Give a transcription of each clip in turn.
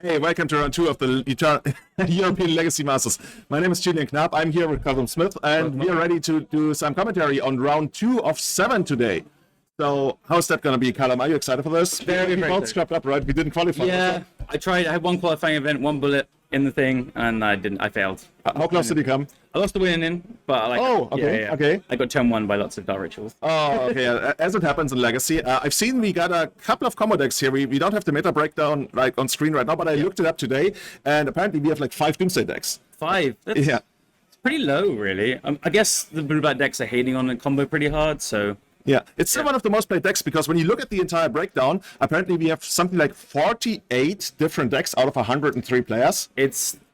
Hey, welcome to round 2 of the European Legacy Masters. My name is Julian Knapp. I'm here with Callum Smith, and we are ready to do some commentary on round 2 of 7 today. So, how's that going to be, Callum? Are you excited for this? Very, we both scrapped up, right? We didn't qualify. Yeah, I tried. I had one qualifying event, one bullet in the thing, and I didn't. I failed. How close did you come? I lost the winning, but okay. I got turn 1 by lots of dark rituals. Oh, okay. As it happens in Legacy, I've seen we got a couple of combo decks here. We don't have the meta breakdown like on screen right now, but I looked it up today, and apparently we have like 5 Doomsday decks. 5? It's pretty low, really. I guess the blue-black decks are hating on the combo pretty hard, so... Yeah, it's still one of the most played decks because when you look at the entire breakdown, apparently we have something like 48 different decks out of 103 players.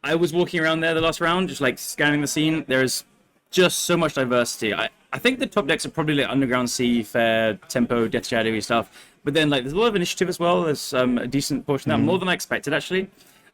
I was walking around there the last round, just like scanning the scene. There's just so much diversity. I think the top decks are probably like Underground Sea, Fair, Tempo, Death Shadowy stuff. But then like there's a lot of initiative as well. There's a decent portion of that, more than I expected actually.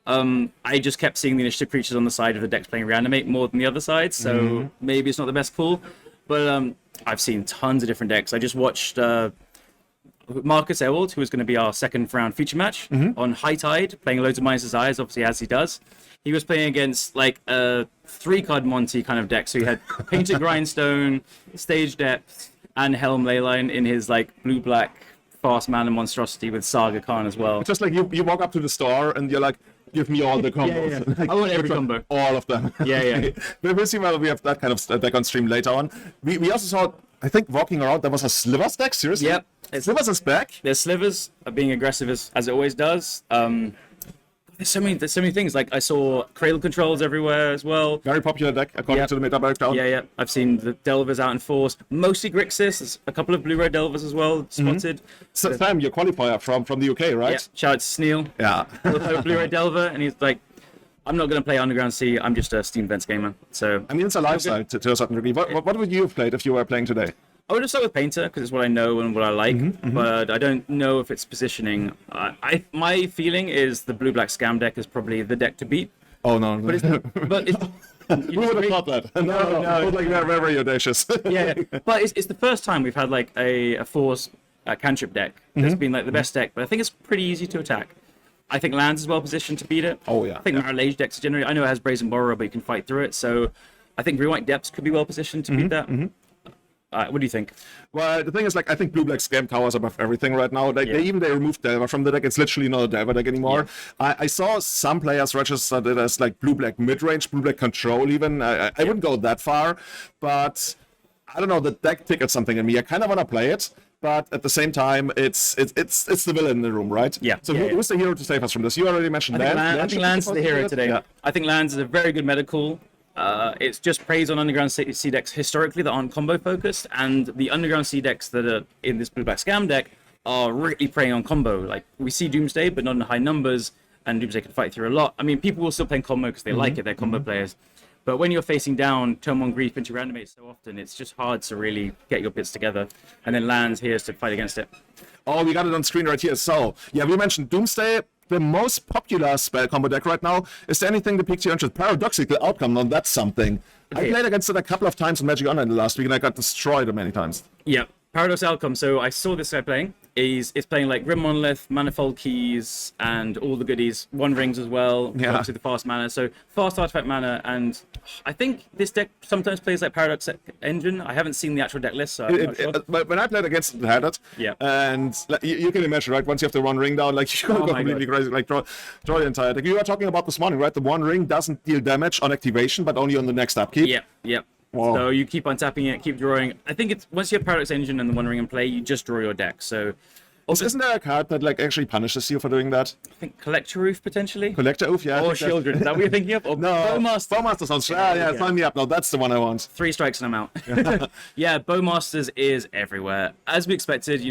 I just kept seeing the initiative creatures on the side of the decks playing Reanimate more than the other side, so maybe it's not the best call. But I've seen tons of different decks. I just watched Marcus Ewaldh, who was going to be our second round feature match on High Tide, playing loads of Minus Desires, obviously as he does. He was playing against like a 3-card Monty kind of deck. So he had Painted Grindstone, Stage Depth, and Helm Leyline in his like blue-black fast mana monstrosity with Saga Khan as well. Just like you walk up to the store and you're like, give me all the combos. Yeah. I want every combo. All of them. Yeah. We'll see whether we have that kind of deck on stream later on. We also saw, I think, walking around, there was a Slivers deck, seriously? Yep. Slivers is back? There's Slivers being aggressive as it always does. There's so many things. Like I saw Cradle controls everywhere as well. Very popular deck according to the meta breakdown. Yeah. I've seen the Delvers out in force. Mostly Grixis. There's a couple of blue-red Delvers as well spotted. So Sam, your qualifier from the UK, right? Yeah. Shout out to Sneal. Yeah. Blue-red Delver, and he's like, I'm not going to play Underground Sea. I'm just a Steam Vents gamer. So I mean, it's a lifestyle to a certain degree. What would you have played if you were playing today? I would have started with Painter because it's what I know and what I like, but I don't know if it's positioning. My feeling is the blue-black scam deck is probably the deck to beat. Oh no! But Who would have thought that? No. Like very audacious. Yeah, but it's the first time we've had like a force cantrip deck that's been like the best deck, but I think it's pretty easy to attack. I think lands is well positioned to beat it. Oh yeah. I think our Lage decks generally. I know it has Brazen Borrower, but you can fight through it. So I think Green White Depths could be well positioned to beat that. What do you think? Well, the thing is, like, I think blue-black scam towers above everything right now. They removed Delver from the deck. It's literally not a Delver deck anymore. Yeah. I saw some players register it as like blue-black mid-range, blue-black control even. I wouldn't go that far, but I don't know. The deck tickled something in me. I kind of want to play it, but at the same time, it's the villain in the room, right? Yeah. So who's the hero to save us from this? You already mentioned Lands. I think Lands is the hero today. Yeah. I think Lands is a very good meta call. It's just praise on Underground Sea decks historically that aren't combo focused, and the Underground Sea decks that are in this blue-black scam deck are really preying on combo. Like we see Doomsday, but not in high numbers, and Doomsday can fight through a lot. I mean, people will still play combo because they like it, they're combo players. But when you're facing down turn 1 Grief into Reanimate so often, it's just hard to really get your bits together. And then Lands here to fight against it. Oh, we got it on screen right here. So, yeah, we mentioned Doomsday. The most popular spell combo deck right now. Is there anything that piques your interest? Paradoxical Outcome, now that's something. Okay. I played against it a couple of times in Magic Online the last week, and I got destroyed many times. Yeah, Paradox Outcome. So I saw this guy playing. It's playing like Grim Monolith, Manifold Keys, and all the goodies. One Rings as well, obviously the fast mana. So fast artifact mana, and I think this deck sometimes plays like Paradox Engine. I haven't seen the actual deck list, so I'm not sure. But when I played against it, it had it. Yeah. And like, you can imagine, right? Once you have the One Ring down, like you go completely crazy, like draw the entire deck. You were talking about this morning, right? The One Ring doesn't deal damage on activation, but only on the next upkeep. Yeah. Whoa. So you keep on tapping it, keep drawing. I think it's once you have Paradox Engine and the One Ring in play, you just draw your deck. So isn't there a card that like actually punishes you for doing that? I think Collector Roof potentially. Collector Roof, yeah. Or Shieldred. Is that what you're thinking of? Or no, Bowmaster sounds. Yeah, sign me up. No, that's the one I want. 3 strikes and I'm out. Yeah, Bowmasters is everywhere. As we expected,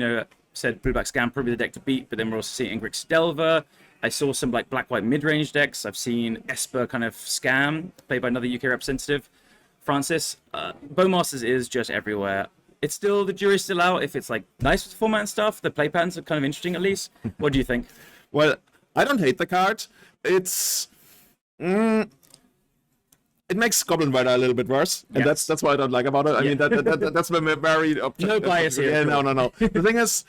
said Blue-Black Scam probably the deck to beat, but then we're also seeing Grixis Delver. I saw some like black-white mid-range decks. I've seen Esper kind of Scam played by another UK representative, Francis. Bowmasters is just everywhere. It's still, the jury's still out if it's like nice with format and stuff. The play patterns are kind of interesting at least. What do you think? Well, I don't hate the card. It makes Goblin Rider a little bit worse, and that's what I don't like about it. I mean, that's very no bias here. Yeah, no. The thing is,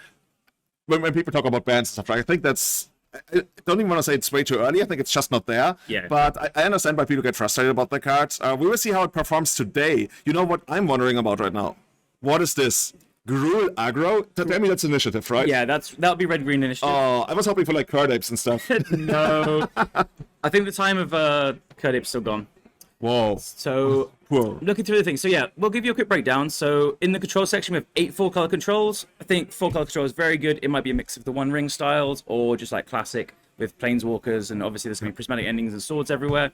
when people talk about bans and stuff, I think that's I don't even want to say it's way too early. I think it's just not there. Yeah. But I understand why people get frustrated about the cards. We will see how it performs today. You know what I'm wondering about right now? What is this? Gruul aggro? Tell me that's initiative, right? Yeah, that'll be red-green initiative. Oh, I was hoping for like card apes and stuff. No. I think the time of Curt Ape's still gone. Whoa. So, Whoa. looking through the things. So yeah, we'll give you a quick breakdown. So in the control section, we have 8 4-color controls. I think 4-color control is very good. It might be a mix of the One Ring styles or just like classic with planeswalkers, and obviously there's going to be prismatic endings and swords everywhere.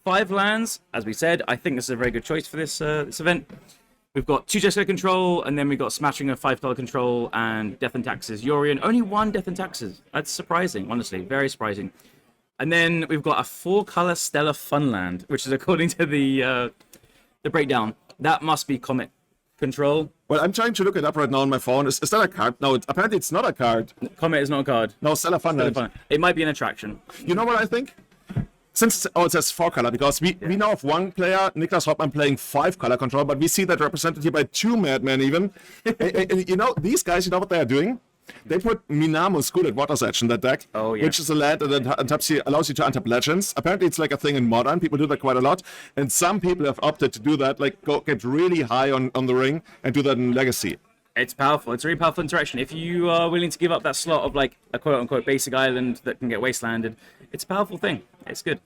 5 lands, as we said. I think this is a very good choice for this this event. We've got 2 Jessica control, and then we've got smattering of 5-color control and Death and Taxes Yorion. Only 1 Death and Taxes. That's surprising, honestly. Very surprising. And then we've got a 4-color Stellar Funland, which is according to the breakdown. That must be Comet control. Well, I'm trying to look it up right now on my phone. Is that a card? No, apparently it's not a card. Comet is not a card. No, Stellar Funland. It might be an attraction. You know what I think? Since it says 4-color, because we know of one player, Niklas Hoffman, playing 5-color control, but we see that represented here by 2 Madmen even. and you know, these guys, you know what they are doing? They put Minamo School at Water's Edge in that deck, which is a land that allows you to untap legends. Apparently, it's like a thing in Modern. People do that quite a lot. And some people have opted to do that, like go get really high on the ring and do that in Legacy. It's powerful. It's a really powerful interaction. If you are willing to give up that slot of like a quote-unquote basic island that can get wastelanded, it's a powerful thing. It's good.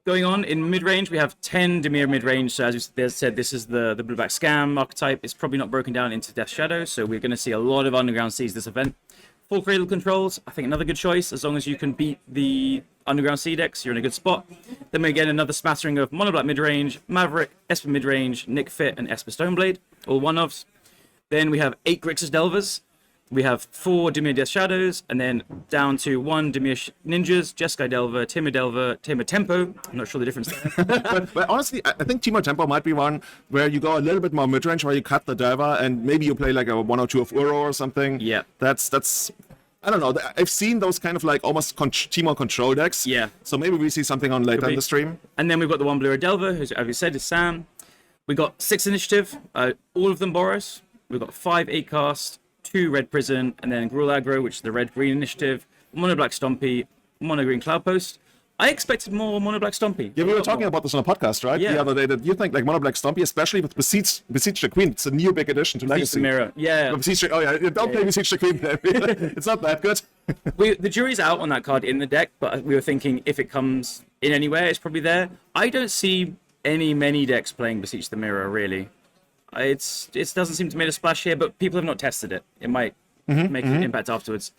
Going on, in mid-range, we have 10 Dimir mid-range. So as we said, this is the blue-black scam archetype. It's probably not broken down into Death Shadow, so we're going to see a lot of Underground Seas this event. 4 Cradle controls, I think another good choice. As long as you can beat the Underground Sea decks, you're in a good spot. Then we get another smattering of Mono-black mid-range, Maverick, Esper mid-range, Nick Fit, and Esper Stoneblade, all one-offs. Then we have 8 Grixis Delvers. We have 4 Dimir Death Shadows, and then down to 1 Dimir Ninjas, Jeskai Delver, Timur Delver, Timur Tempo. I'm not sure the difference there. but honestly, I think Timur Tempo might be one where you go a little bit more mid-range, where you cut the Delver, and maybe you play like a 1 or 2 of Uro or something. Yeah. That's I don't know. I've seen those kind of like almost Teemo control decks. Yeah. So maybe we see something on later in the stream. And then we've got the 1 Blue Delver, who, as we said, is Sam. We got 6 Initiative, all of them Boros. We've got 5 8 cast, 2 Red Prison, and then Gruul Aggro, which is the Red-Green Initiative, Mono Black Stompy, Mono Green Cloud Post. I expected more Mono Black Stompy. Yeah, we were talking about this on a podcast, right? Yeah. The other day, that you think like Mono Black Stompy, especially with Besiege the Queen. It's a new big addition to Legacy. the Mirror. Yeah. Oh yeah, don't play Besiege the Queen. It's not that good. The jury's out on that card in the deck, but we were thinking if it comes in anywhere, it's probably there. I don't see many decks playing Besiege the Mirror, really. It doesn't seem to make a splash here, but people have not tested it. It might make an impact afterwards.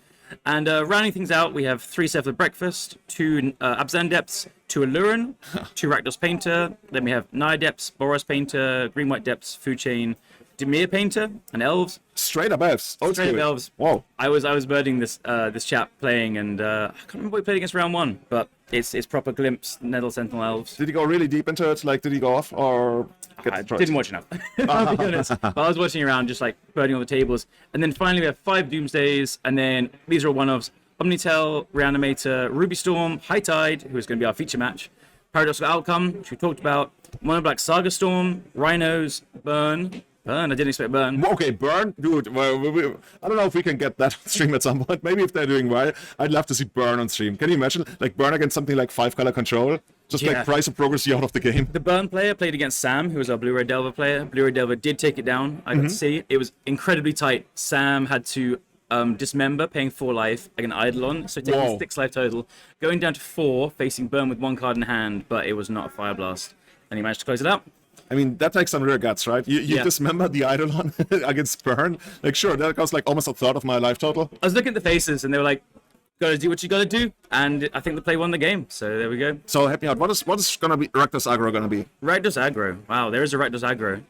And rounding things out, we have 3 Sephir Breakfast, 2 Abzan Depths, 2 Alluran, 2 Rakdos Painter. Then we have Naya Depths, Boros Painter, Green White Depths, Food Chain, Dimir Painter, and Elves. Straight up elves. Straight up elves. Whoa. I was birding this chap playing, and I can't remember what he played against round 1, but it's proper Glimpse, Nettle Sentinel Elves. Did he go really deep into it? Like, did he go off or? I didn't watch enough, I'll be honest. But I was watching around, just like birding all the tables. And then finally we have 5 Doomsdays, and then these are all one-offs. Omnitel, Reanimator, Ruby Storm, High Tide, who is going to be our feature match, Paradoxical Outcome, which we talked about, Mono Black Saga Storm, Rhinos, Burn, I didn't expect Burn. Okay, Burn? Dude, well, I don't know if we can get that on stream at some point. Maybe if they're doing well, I'd love to see Burn on stream. Can you imagine? Like, Burn against something like 5-color control? Just like price of progress you out of the game. The Burn player played against Sam, who was our Blue-Red Delver player. Blue-Red Delver did take it down, I got to see. It was incredibly tight. Sam had to dismember, paying 4 life, like an Eidolon, so taking 6 life total. Going down to 4, facing Burn with 1 card in hand, but it was not a Fire Blast. And he managed to close it out. I mean, that takes some real guts, right? You dismember the Eidolon against Burn. Like, sure, that costs like almost a third of my life total. I was looking at the faces, and they were like, gotta do what you gotta do. And I think the play won the game, so there we go. So, help me out. What is gonna be Rakdos Aggro gonna be? Rakdos Aggro. Wow, there is a Rakdos Aggro.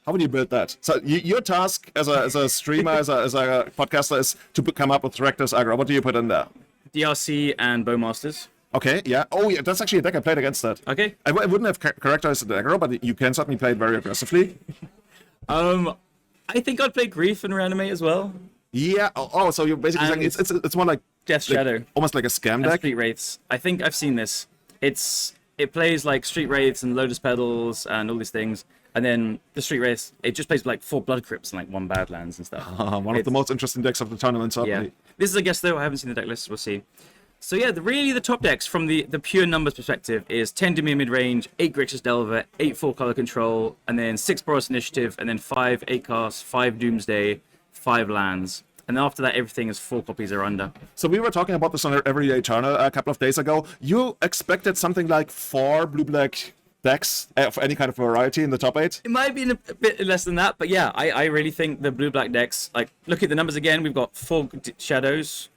How would you build that? So, your task as a streamer, as a podcaster, is to come up with Rakdos Aggro. What do you put in there? DRC and Bowmasters. Okay, yeah. Oh, yeah, that's actually a deck I played against that. Okay. I wouldn't have characterized the aggro, but you can certainly play it very aggressively. I think I'd play Grief and Reanimate as well. Yeah. Oh, so you're basically saying it's more like Death Shadow, almost like a scam and deck. Street Wraiths. I think I've seen this. It plays like Street Wraiths and Lotus Petals and all these things, and then the Street Wraiths, it just plays like 4 Blood Crypts and like 1 Badlands and stuff. One of the most interesting decks of the tournament, certainly. Yeah. This is a guess though. I haven't seen the deck list. We'll see. So yeah, really the top decks from the pure numbers perspective is 10 Dimir mid-range, 8 Grixis Delver, 8 4-color control, and then 6 Boros Initiative, and then 5 8 cast, 5 Doomsday, 5 lands. And then after that, everything is 4 copies or under. So we were talking about this on Everyday Eternal a couple of days ago. You expected something like 4 blue-black decks of any kind of variety in the top 8? It might be a bit less than that, but yeah, I really think the blue-black decks, like, look at the numbers again, we've got 4 Shadows,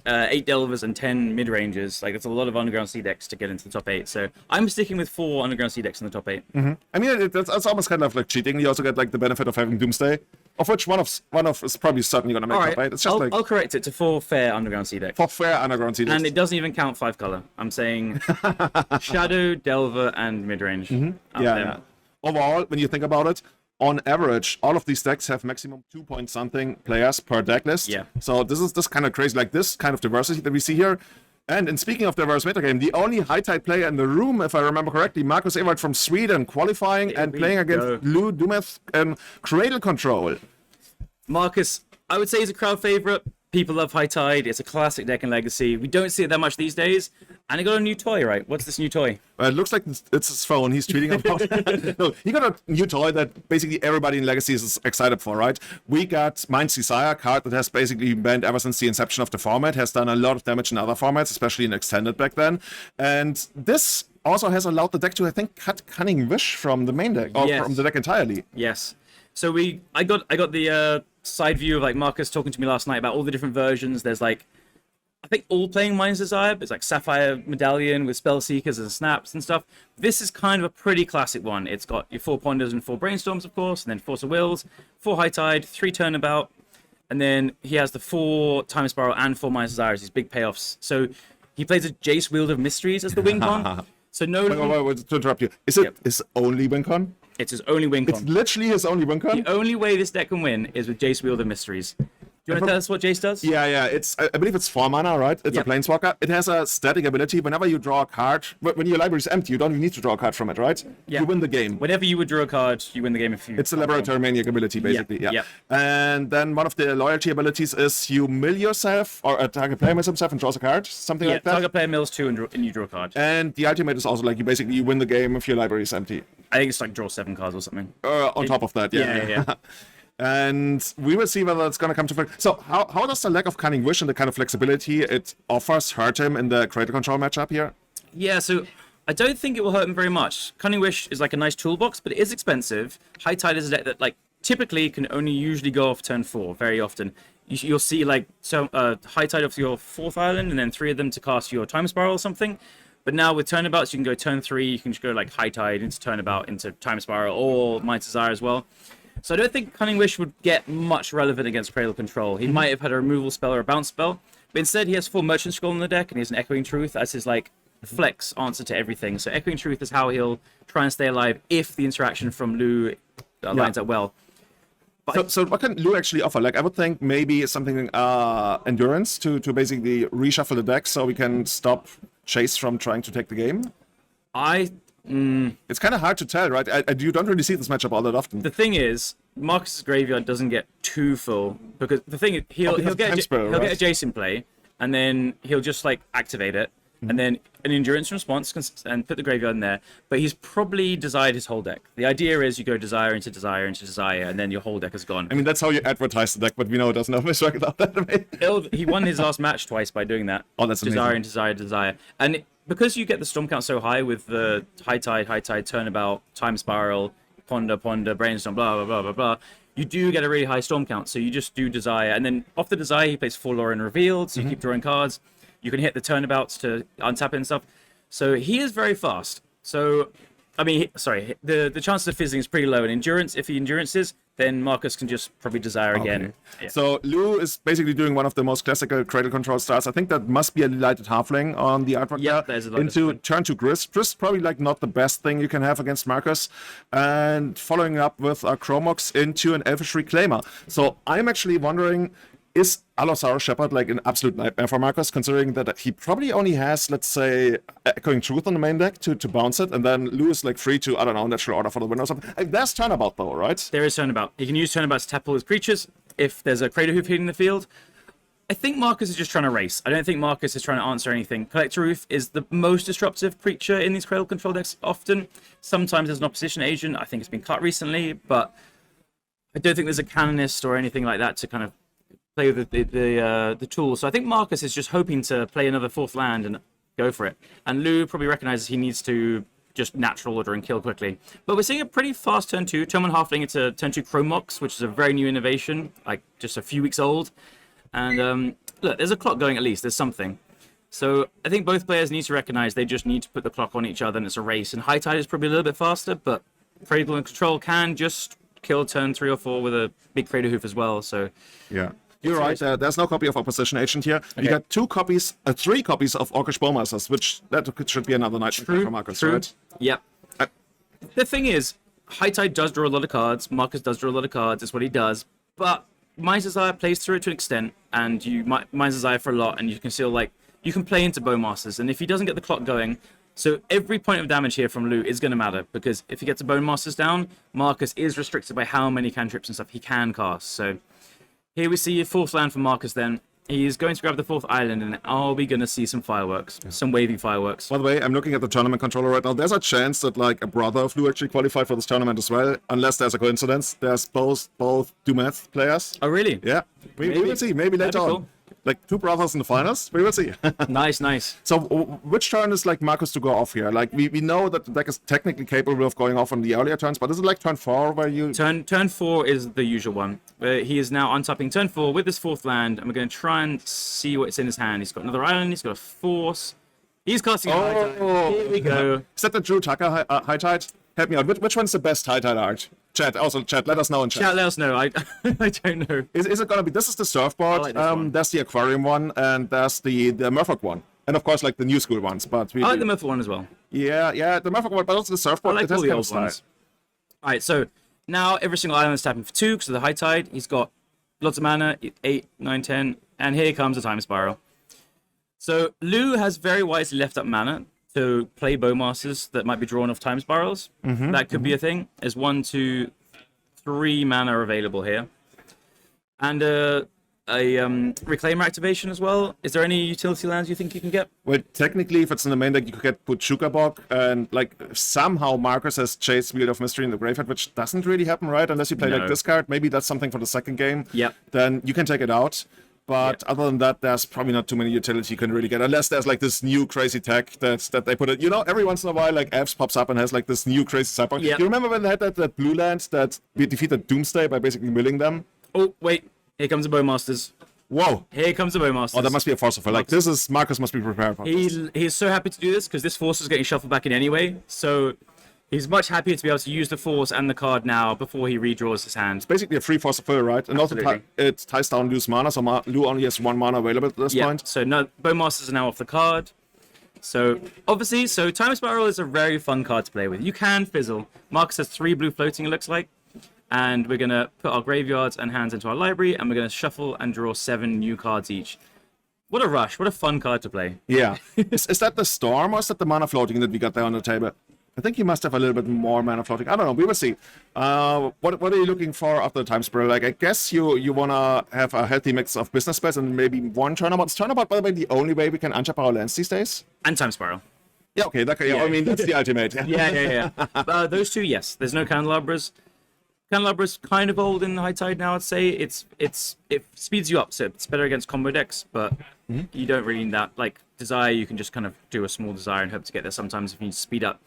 8 Delvers and 10 mid-ranges. Like, it's a lot of Underground Sea decks to get into the top 8. So I'm sticking with 4 Underground Sea decks in the top 8. Mm-hmm. I mean, it's almost kind of like cheating. You also get like the benefit of having Doomsday, of which one of is probably certainly going to make top 8. It's just I'll correct it to 4 fair Underground Sea decks. 4 fair Underground Sea decks. And it doesn't even count 5 color. I'm saying Shadow, Delver, and mid-range. Mm-hmm. Yeah. Overall, when you think about it, on average, all of these decks have maximum 2-point-something players per deck list. Yeah. So this is kind of crazy, like this kind of diversity that we see here. And in speaking of diverse metagame, the only high-tide player in the room, if I remember correctly, Marcus Ewaldh from Sweden, qualifying and playing against Lou Dumez and Cradle Control. Marcus, I would say he's a crowd favorite. People love High Tide. It's a classic deck in Legacy. We don't see it that much these days. And he got a new toy, right? What's this new toy? It looks like it's his phone. He's tweeting about. No, he got a new toy that basically everybody in Legacy is excited for, right? We got Mind's Desire, card that has basically been banned ever since the inception of the format, has done a lot of damage in other formats, especially in Extended back then. And this also has allowed the deck to, I think, cut Cunning Wish from the main deck, or from the deck entirely. Yes. So I got the side view of like Marcus talking to me last night about all the different versions. There's like, I think all playing Mind's Desire, but it's like Sapphire Medallion with Spell Seekers and Snaps and stuff. This is kind of a pretty classic one. It's got your 4 Ponders and 4 Brainstorms, of course, and then Force of Wills, 4 High Tide, 3 Turnabout, and then he has the 4 Time Spiral and 4 Mind's Desires, these big payoffs. So he plays a Jace Wield of Mysteries as the win con. So no. Wait, to interrupt you. Is it his only win con? It's his only win con. It's literally his only win con? The only way this deck can win is with Jace Wield of Mysteries. Do you want to tell us what Jace does? Yeah. It's I believe it's 4 mana, right? It's a Planeswalker. It has a static ability. Whenever you draw a card, when your library is empty, you don't even need to draw a card from it, right? Yeah. You win the game. Whenever you would draw a card, you win the game if you... It's a Laboratory Maniac ability, basically. Yeah. And then one of the loyalty abilities is you mill yourself, or a target player mills himself and draws a card, something like that. Target player mills 2 and you draw a card. And the ultimate is also like you win the game if your library is empty. I think it's like draw 7 cards or something. On top of that, yeah. And we will see whether it's going to come to fruition. So how does the lack of Cunning Wish and the kind of flexibility it offers hurt him in the Cradle Control matchup here? Yeah, so I don't think it will hurt him very much. Cunning Wish is like a nice toolbox, but it is expensive. High Tide is a deck that like typically can only usually go off turn 4 very often. You'll see like High Tide off your 4th island and then 3 of them to cast your Time Spiral or something. But now with Turnabouts, you can go turn 3, you can just go like High Tide into Turnabout into Time Spiral or Mind's Desire as well. So I don't think Cunning Wish would get much relevant against Cradle Control. He might have had a removal spell or a bounce spell, but instead he has 4 Merchant Scroll in the deck and he has an Echoing Truth as his like flex answer to everything. So Echoing Truth is how he'll try and stay alive if the interaction from Lou lines up well. So what can Lou actually offer? Like I would think maybe something Endurance to basically reshuffle the deck so we can stop Chase from trying to take the game. It's kind of hard to tell, right? You don't really see this matchup all that often. The thing is, Marcus's graveyard doesn't get too full because the thing is he'll get a Jason play and then he'll just like activate it and then an endurance response and put the graveyard in there. But he's probably desired his whole deck. The idea is you go Desire into Desire into Desire and then your whole deck is gone. I mean that's how you advertise the deck, but we know it doesn't always work out that way. He won his last match twice by doing that. Oh, that's Desire amazing. into Desire, Desire, and because you get the storm count so high with the High Tide, Turnabout, Time Spiral, Ponder, Brainstorm, blah, blah, blah, blah, blah, you do get a really high storm count. So you just do Desire. And then off the Desire, he plays 4 Lauren Revealed, so you keep drawing cards. You can hit the Turnabouts to untap it and stuff. So he is very fast. So, I mean, the chances of fizzing is pretty low. And Endurance, if he Endurances, then Marcus can just probably Desire again. Okay. Yeah. So Lou is basically doing one of the most classical Cradle Control styles. I think that must be a lighted halfling on the artwork there. There's a lot into turn 2 Grist. Grist probably like not the best thing you can have against Marcus. And following up with a Chromox into an Elfish Reclaimer. So I'm actually wondering, is Allosaurus Shepherd like an absolute nightmare for Marcus, considering that he probably only has, let's say, Echoing Truth on the main deck to bounce it, and then Lou is like free to, I don't know, Natural Order for the win or something. There's Turnabout though, right? There is Turnabout. He can use Turnabout to tap all his creatures if there's a Crater Hoof hitting the field. I think Marcus is just trying to race. I don't think Marcus is trying to answer anything. Collector Roof is the most disruptive creature in these Cradle control decks often. Sometimes there's an opposition agent. I think it's been cut recently, but I don't think there's a canonist or anything like that to kind of play with the tool. So I think Marcus is just hoping to play another 4th land and go for it. And Lou probably recognizes he needs to just natural order and kill quickly. But we're seeing a pretty fast turn 2. Turn 1 halfling into turn 2 Chrome Mox, which is a very new innovation, like just a few weeks old. And look, there's a clock going at least. There's something. So I think both players need to recognize they just need to put the clock on each other, and it's a race. And High Tide is probably a little bit faster, but Cradle and Control can just kill turn 3 or 4 with a big Cradle Hoof as well. So yeah. You're right. There's no copy of Opposition Agent here. Okay. You got 3 copies of Orcish Bowmasters, which that should be another night for Marcus, right? Yep. The thing is, High Tide does draw a lot of cards. Marcus does draw a lot of cards. It's what he does. But Mind's Desire plays through it to an extent, and you Mind's Desire for a lot, and you can still you can play into Bowmasters. And if he doesn't get the clock going, so every point of damage here from Lou is going to matter, because if he gets a Bowmasters down, Marcus is restricted by how many cantrips and stuff he can cast. So here we see a 4th land for Marcus then. He's going to grab the 4th island, and are we going to see some fireworks? Some wavy fireworks. By the way, I'm looking at the tournament controller right now. There's a chance that a brother of Lou actually qualified for this tournament as well, unless there's a coincidence. There's both Dumez players. Oh, really? Yeah. We will see. Maybe later on. Cool. 2 brothers in the finals. We will see. Nice. So which turn is Marcus to go off here? We know that the deck is technically capable of going off on the earlier turns, but is it turn 4 where you... Turn 4 is the usual one. He is now untapping turn 4 with his 4th land, and we're going to try and see what's in his hand. He's got another island, he's got a Force. He's casting a High Tide. Here we go. Is that the Drew Tucker High Tide? Help me out. Which one's the best High Tide art? Chat, let us know in chat. Chat, let us know. I don't know. Is it going to be... This is the Surfboard, like this one. There's the Aquarium one, and there's the Murfolk one. And of course, the new school ones. But I like the Murfolk one as well. Yeah, the Murfolk one, but also the Surfboard. I like all the old ones. Alright, so now every single island is tapping for 2 because of the High Tide. He's got lots of mana, 8, 9, 10, and here comes the Time Spiral. So Lou has very wisely left up mana to play Bowmasters that might be drawn off Time Spirals. That could be a thing. There's 1, 2, 3 mana available here. And a Reclaimer activation as well. Is there any utility lands you think you can get? Well, technically, if it's in the main deck, you could get Butchukabok, and somehow Marcus has Chase Wheel of Mystery in the graveyard, which doesn't really happen, right? Unless you play this card. Maybe that's something for the second game. Yep. Then you can take it out. But other than that, there's probably not too many utilities you can really get, unless there's this new crazy tech that they put it. Every once in a while, Evs pops up and has this new crazy sideboard. Yep. You remember when they had that blue land that defeated Doomsday by basically milling them? Oh wait, here comes the Bowmasters. Whoa! Here comes the Bowmasters. Oh, that must be a force of will. Marcus must be prepared for this. He's so happy to do this because this force is getting shuffled back in anyway. So he's much happier to be able to use the force and the card now before he redraws his hand. It's basically a free force of will, right? And Absolutely. also it ties down Lou's mana, so Lou only has 1 mana available at this point. So no, Bowmasters are now off the card. So obviously, Time Spiral is a very fun card to play with. You can fizzle. Marcus has 3 blue floating, it looks like. And we're going to put our graveyards and hands into our library, and we're going to shuffle and draw 7 new cards each. What a rush. What a fun card to play. Yeah. is that the Storm, or is that the mana floating that we got there on the table? I think you must have a little bit more mana floating. I don't know. We will see. What are you looking for after the Time Spiral? I guess you want to have a healthy mix of business space and maybe 1 turnabout. Is turnabout, by the way, the only way we can untap our lands these days? And Time Spiral. Yeah, okay. I mean, that's the ultimate. Yeah. Those 2, yes. There's no Candelabras. Candelabra's kind of old in High Tide now, I'd say. It speeds you up, so it's better against combo decks, but you don't really need that. Desire, you can just kind of do a small Desire and hope to get there sometimes if you need to speed up.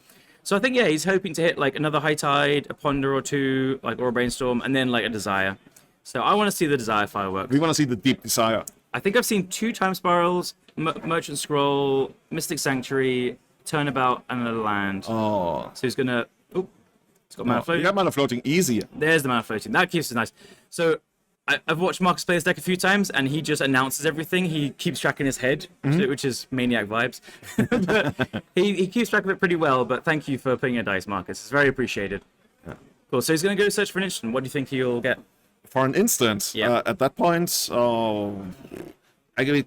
So I think, he's hoping to hit another High Tide, a Ponder or 2, or a Brainstorm, and then a Desire. So I want to see the Desire fireworks. We want to see the deep Desire. I think I've seen 2 Time Spirals, Merchant Scroll, Mystic Sanctuary, Turnabout, and another land. Oh. So he's going to... It's got mana floating. You got mana floating easy. There's the mana floating. That keeps it nice. So I've watched Marcus play his deck a few times, and he just announces everything. He keeps track in his head, which is Maniac vibes. But he keeps track of it pretty well, but thank you for putting your dice, Marcus. It's very appreciated. Yeah. Cool. So he's going to go search for an instant. What do you think he'll get? For an instant? Yeah. At that point,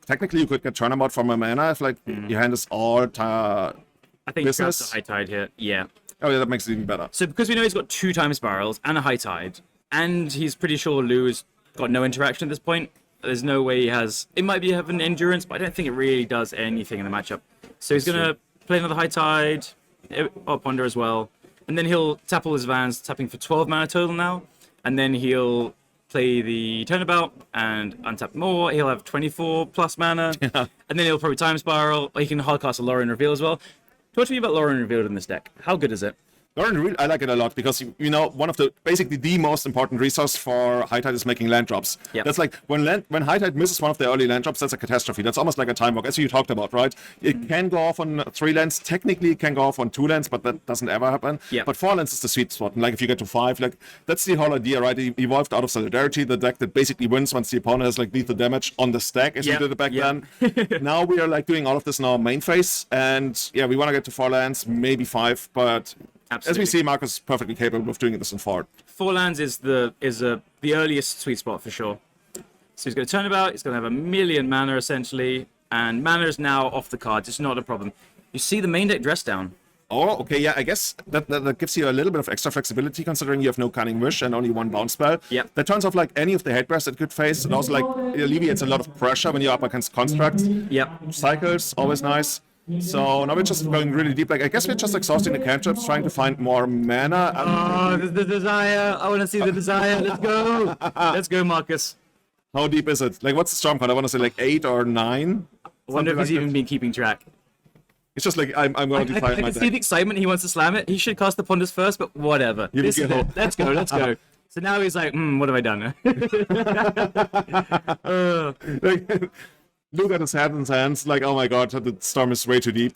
technically you could get Turnabout from a mana if your hand is all I think business. he grabs the High Tide here. Yeah. Oh yeah, that makes it even better. So because we know he's got 2 Time Spirals and a High Tide, and he's pretty sure Lou has got no interaction at this point, There's no way he has. It might be having endurance, but I don't think it really does anything in the matchup. So he's going to play another High Tide, or Ponder as well. And then he'll tap all his Vans, tapping for 12 mana total now. And then he'll play the Turnabout and untap more. He'll have 24 plus mana. And then he'll probably Time Spiral, or he can hardcast a Lorien Reveal as well. Talk to me about Lorien Revealed in this deck. How good is it? I like it a lot because, you know, one of the, basically the most important resource for High Tide is making land drops. Yep. That's like, when High Tide misses one of the early land drops, that's a catastrophe. That's almost like a time walk, as you talked about, right? It can go off on 3 lands. Technically, it can go off on 2 lands, but that doesn't ever happen. Yep. But 4 lands is the sweet spot. And like, if you get to 5, like, that's the whole idea, right? It evolved out of Solidarity, the deck that basically wins once the opponent has, like, lethal damage on the stack, as we did it back then. Now we are, like, doing all of this in our main phase. And, yeah, we want to get to 4 lands, maybe 5, but... Absolutely. As we see, Marcus is perfectly capable of doing this in 4. 4 lands is the earliest sweet spot for sure. So he's going to Turnabout, he's going to have a million mana essentially, and mana is now off the cards. It's not a problem. You see the main deck dress down. Oh, okay, yeah, I guess that gives you a little bit of extra flexibility considering you have no Cunning Wish and only 1 bounce spell. Yep. That turns off like any of the hate bears that could face, and also like alleviates a lot of pressure when you're up against constructs. Yep. Cycles, always nice. So now we're just going really deep. Like, I guess we're just exhausting the cantrips, trying to find more mana. Oh, the Desire. I want to see the Desire. Let's go. Let's go, Marcus. How deep is it? Like, what's the storm count? I want to say like 8 or 9. I wonder if he's even been keeping track. It's just like, I'm going to defy I my can see the deck. excitement. He wants to slam it. He should cast the Ponders first, but whatever. This is it. Let's go. Let's go. So now he's like, what have I done? Like, look at his head in his hands, like, oh my god, the storm is way too deep.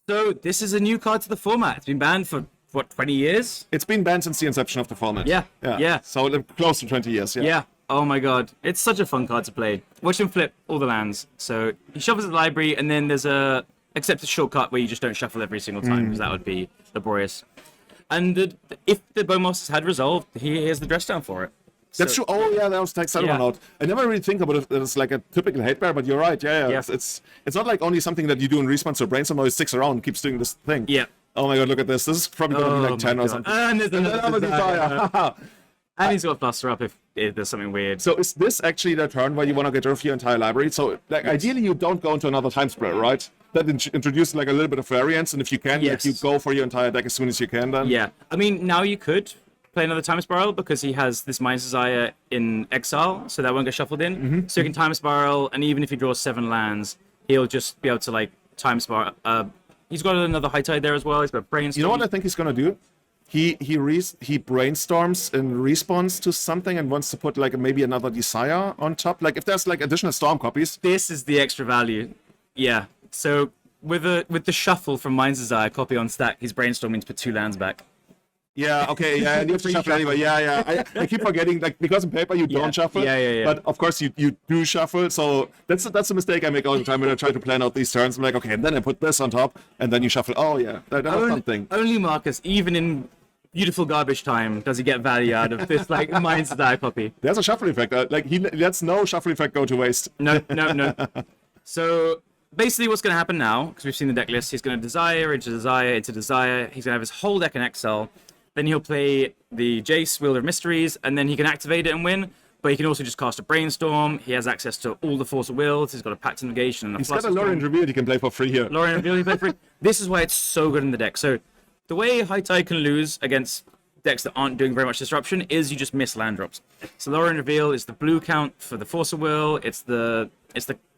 So this is a new card to the format. It's been banned for, what, 20 years? It's been banned since the inception of the format. Yeah. So close to 20 years, Yeah. Oh my god. It's such a fun card to play. Watch him flip all the lands. So he shuffles the library, and then there's a accepted shortcut where you just don't shuffle every single time, because that would be laborious. And if the Bowmasters had resolved, here's the dress down for it. That's true. Oh yeah, that was takes that one out. I never really think about it as like a typical hate bear, but you're right. Yeah. It's not like only something that you do in response to brainstorm. It sticks around, keeps doing this thing. Yeah. Oh my god, look at this. This is probably going to be like 10 or something. And there's another Desire. And he's got Buster up if there's something weird. So is this actually the turn where you want to get rid of your entire library? So like ideally you don't go into another time spread, right? That introduces like a little bit of variance, and if you can, like, you go for your entire deck as soon as you can then. Yeah. I mean, now you could play another Time Spiral because he has this Mind's Desire in exile, so that won't get shuffled in. So you can Time Spiral, and even if he draws 7 lands, he'll just be able to like Time Spiral. He's got another High Tide there as well. He's got Brainstorm. You know what I think he's gonna do? He brainstorms in response to something and wants to put like maybe another Desire on top. Like if there's like additional Storm copies. This is the extra value. Yeah. So with the shuffle from Mind's Desire copy on stack, he's brainstorming to put 2 lands back. Yeah, okay, yeah, and you have to shuffle anyway. Yeah. I keep forgetting, like, because in paper you don't shuffle. Yeah. But of course you do shuffle, so that's a mistake I make all the time when I try to plan out these turns. I'm like, okay, and then I put this on top, and then you shuffle. Oh yeah, that was something. Only Marcus, even in beautiful garbage time, does he get value out of this like Mind's Desire copy. There's a shuffle effect. Like he lets no shuffle effect go to waste. No. So basically what's going to happen now, because we've seen the deck list, he's going to Desire into Desire into Desire. He's going to have his whole deck in exile. Then he'll play the Jace, Wielder of Mysteries, and then he can activate it and win. But he can also just cast a Brainstorm. He has access to all the Force of Wills. He's got a Pact of Negation. And he's got a Lorien Reveal he can play for free here. Lorien Reveal he can play for free. This is why it's so good in the deck. So the way High Tide can lose against decks that aren't doing very much disruption is you just miss land drops. So Lorien Reveal is the blue count for the Force of Will. It's the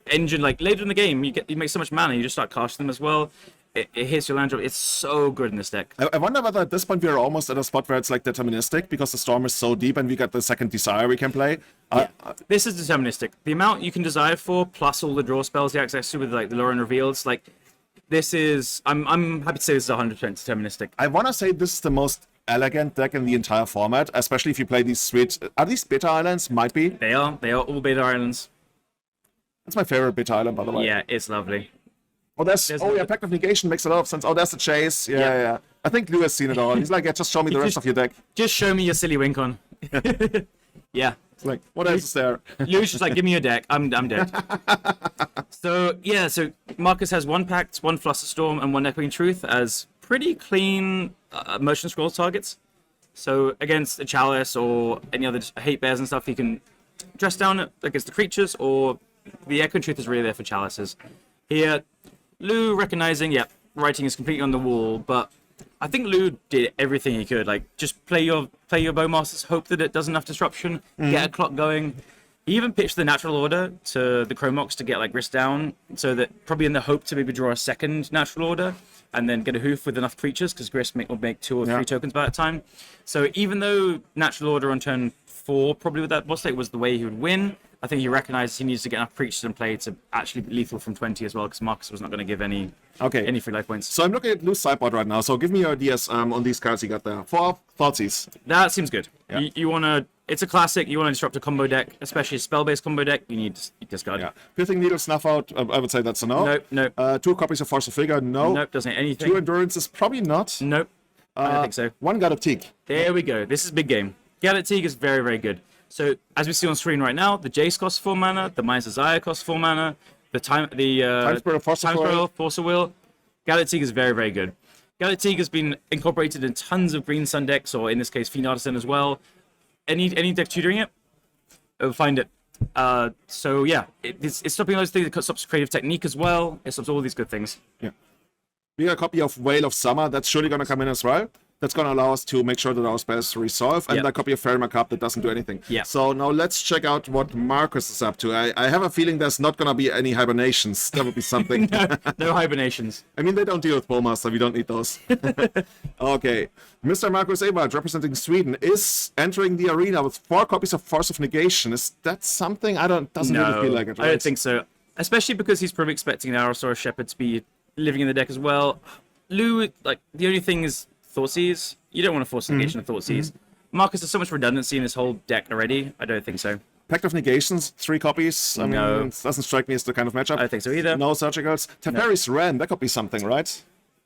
engine. Like later in the game, you make so much mana, you just start casting them as well. It hits your land drop. It's so good in this deck. I wonder whether at this point we are almost at a spot where it's like deterministic because the storm is so deep and we got the second Desire we can play. This is deterministic. The amount you can Desire for, plus all the draw spells you access to with like the Lorien Reveals, like this is. I'm happy to say this is 100% deterministic. I want to say this is the most elegant deck in the entire format, especially if you play these sweet. Are these Beta Islands? Might be. They are all Beta Islands. That's my favorite Beta Island, by the way. Yeah, it's lovely. Oh, Pact of Negation makes a lot of sense. Oh, there's the Chase. Yeah. I think Lou has seen it all. He's like, yeah, just show me the rest of your deck. Just show me your silly wink on. Yeah. It's like, what else is there? Lou's just like, give me your deck. I'm dead. So Marcus has 1 Pact, 1 Flusterstorm, and 1 Echoing Truth as pretty clean Motion Scrolls targets. So against a Chalice or any other hate bears and stuff, he can dress down against the creatures, or the Echo Truth is really there for chalices. Here, Lou recognizing, writing is completely on the wall, but I think Lou did everything he could. Like, just play your Bowmasters, hope that it does enough disruption, get a clock going. He even pitched the Natural Order to the Chromox to get like Grist down, so that probably in the hope to maybe draw a second Natural Order and then get a hoof with enough creatures, because Grist will make 2 or 3 tokens by that time. So even though Natural Order on turn 4 probably with that boss state was the way he would win, I think he recognized he needs to get enough creatures in play to actually be lethal from 20 as well, because Marcus was not going to give any free life points. So I'm looking at Lou's sideboard right now. So give me your ideas on these cards you got there. 4 Thoughtseize. That seems good. Yeah. You want to... It's a classic. You want to disrupt a combo deck, especially a spell-based combo deck. You need to discard. Yeah. Pithing Needle, Snuff Out, I would say that's a no. Nope. 2 copies of Force of Figure, no. Nope, doesn't hit anything. 2 Endurance is probably not. Nope. I don't think so. 1 God of Teak. There we go. This is a big game. Galactic is very, very good. So, as we see on screen right now, the Jace costs 4 mana, the Mind's Desire costs 4 mana, Time Spirit, Force of Will. Galactic is very, very good. Galactic has been incorporated in tons of Green Sun decks, or in this case, Fiend Artisan as well. Any deck tutoring it, find it. So yeah, it's stopping those things. It stops creative technique as well. It stops all these good things. Yeah. We got a copy of Whale of Summer. That's surely going to come in as well. That's going to allow us to make sure that our spells resolve. And a copy of Fairy Macabre that doesn't do anything. Yeah. So now let's check out what Marcus is up to. I have a feeling there's not going to be any hibernations. That would be something. No hibernations. I mean, they don't deal with Bowmaster. We don't need those. Okay. Mr. Marcus Ewaldh, representing Sweden, is entering the arena with 4 copies of Force of Negation. Is that something? Doesn't really feel like it, right? I don't think so. Especially because he's probably expecting an Aerosaurus Shepherd to be living in the deck as well. Lou, like, the only thing is Thoughtseize. You don't want to force negation of Thoughtseize. Marcus, there's so much redundancy in this whole deck already. I don't think so. Pact of Negations, 3 copies. I mean, it doesn't strike me as the kind of matchup. I don't think so either. No Surgicals. Teferi's Ren, that could be something, right?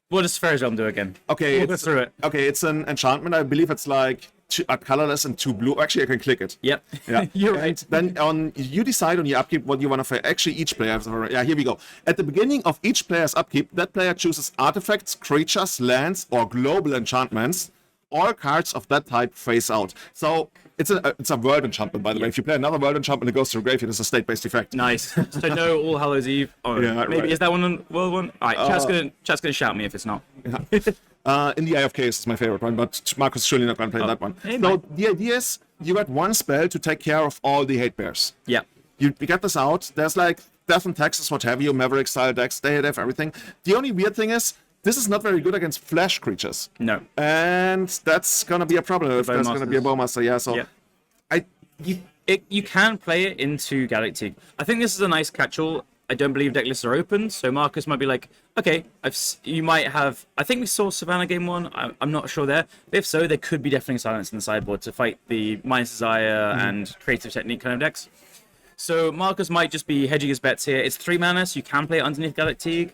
What does Teferi's Realm do again? Okay, we'll go through it. Okay, it's an enchantment. I believe it's like a colorless and 2 blue. Actually, I can click it. Yep. Yeah, you're right. Then you decide on your upkeep what you want to play. Actually, each player. Yeah, here we go. At the beginning of each player's upkeep, that player chooses artifacts, creatures, lands, or global enchantments. All cards of that type face out. So it's a world enchantment, by the way. If you play another world enchantment, it goes to the graveyard. It's a state-based effect. Nice. So no All Hallows Eve. Oh, yeah, maybe is that one on World One? All right, chat's gonna shout me if it's not. Yeah. In the Eye of Chaos is my favorite one, but Marcus is surely not going to play that one. So the idea is you got 1 spell to take care of all the hate bears. Yeah. You get this out. There's like Death and Taxes, what have you, Maverick style decks. They have everything. The only weird thing is this is not very good against flash creatures. No. And that's going to be a problem if there's going to be a Bowmaster. Yeah, so you can play it into Galactic. I think this is a nice catch-all. I don't believe deck lists are open, so Marcus might be like, okay, you might have... I think we saw Savannah game 1. I'm not sure there. If so, there could be deafening silence in the sideboard to fight the Mind's Desire and creative technique kind of decks. So Marcus might just be hedging his bets here. It's 3 mana, so you can play it underneath Galactic.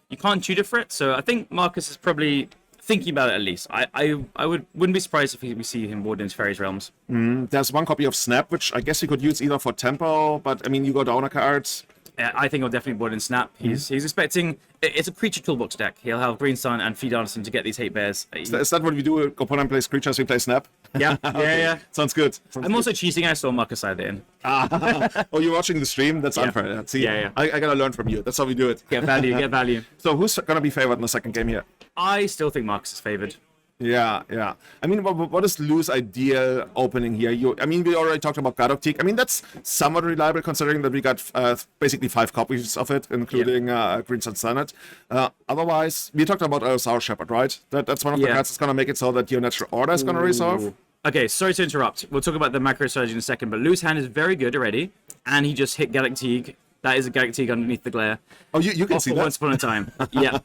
You can't tutor for it, so I think Marcus is probably thinking about it at least. I wouldn't be surprised if we see him board into Fairy's Realms. There's 1 copy of Snap, which I guess you could use either for tempo, but I mean, you go down a card. I think he'll definitely board in Snap. He's expecting... It's a creature toolbox deck. He'll have Green Sun and Feed Artisan to get these hate bears. Is that what we do? Opponent plays creatures, we play Snap? Yeah, Okay. yeah. Sounds good. I'm also cheating. I saw Marcus side in. Oh, you're watching the stream? That's unfair. See, yeah. I gotta learn from you. That's how we do it. Get value. So who's gonna be favored in the second game here? I still think Marcus is favored. Yeah. I mean, what is Lou's ideal opening here? We already talked about God of Teak. I mean, that's somewhat reliable considering that we got basically 5 copies of it, including Green Sun Senate. Otherwise, we talked about Aerosaurus Shepherd, right? That's one of the cards that's going to make it so that your natural order is going to resolve. Okay, sorry to interrupt. We'll talk about the macro strategy in a second, but Lou's hand is very good already, and he just hit Galactic. That is a Galactic underneath the glare. Oh, you can see that? Once upon a time. Yeah.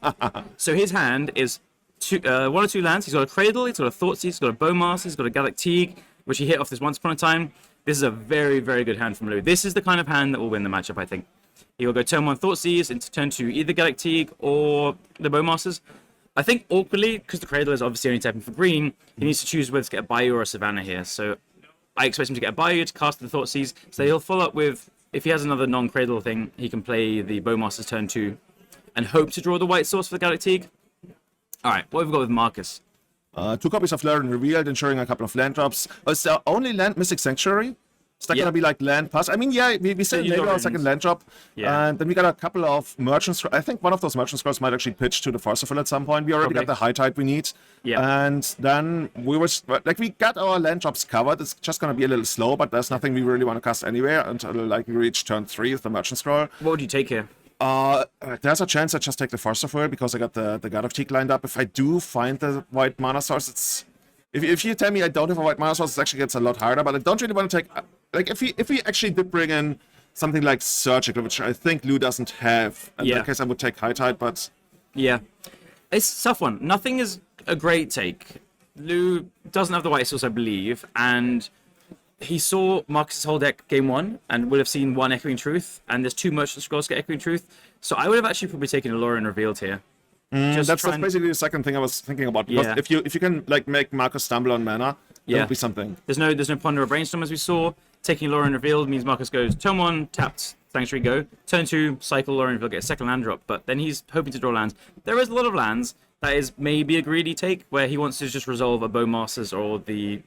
So his hand is... 1 or 2 lands. He's got a Cradle, he's got a Thoughtseize, he's got a Bowmaster, he's got a Galactic, which he hit off this Once Upon a Time. This is a very, very good hand from Lou. This is the kind of hand that will win the matchup, I think. He will go turn 1 Thoughtseize into turn 2 either Galactic or the Bowmasters. I think awkwardly, because the Cradle is obviously only tapping for green, he needs to choose whether to get a Bayou or a Savannah here. So I expect him to get a Bayou to cast the Thoughtseize. So he'll follow up with, if he has another non-Cradle thing, he can play the Bowmasters turn 2 and hope to draw the white source for the Galactic. Alright, what have we got with Marcus? 2 copies of Laren Revealed, ensuring a couple of land drops. Is there only land Mystic Sanctuary? Is that gonna be like land pass? I mean, yeah, we said maybe our second land drop, and then we got a couple of merchants. I think one of those merchant scrolls might actually pitch to the Farcical at some point. We already got the high tide we need, and then we got our land drops covered. It's just gonna be a little slow, but there's nothing we really want to cast anywhere until like we reach turn 3 with the merchant scroll. What would you take here? There's a chance I just take the Farcical because I got the God of Teak lined up. If I do find the white mana source, it's if you tell me I don't have a white mana source, it actually gets a lot harder. But I don't really want to take like if we actually did bring in something like Surgical, which I think Lou doesn't have. In that case, I would take High Tide, but yeah, it's a tough one. Nothing is a great take. Lou doesn't have the white source, I believe, and he saw Marcus's whole deck game 1 and would have seen 1 Echoing Truth, and there's 2 Merchant Scrolls get Echoing Truth. So I would have actually probably taken a Lorien Revealed here. That's basically the second thing I was thinking about. Because if you can like make Marcus stumble on mana, that would be something. There's no Ponder or Brainstorm as we saw. Taking Lorien Revealed means Marcus goes turn 1, tapped Sanctuary, go. Turn 2, cycle Lorien Revealed, get a second land drop. But then he's hoping to draw lands. There is a lot of lands that is maybe a greedy take where he wants to just resolve a Bowmasters or the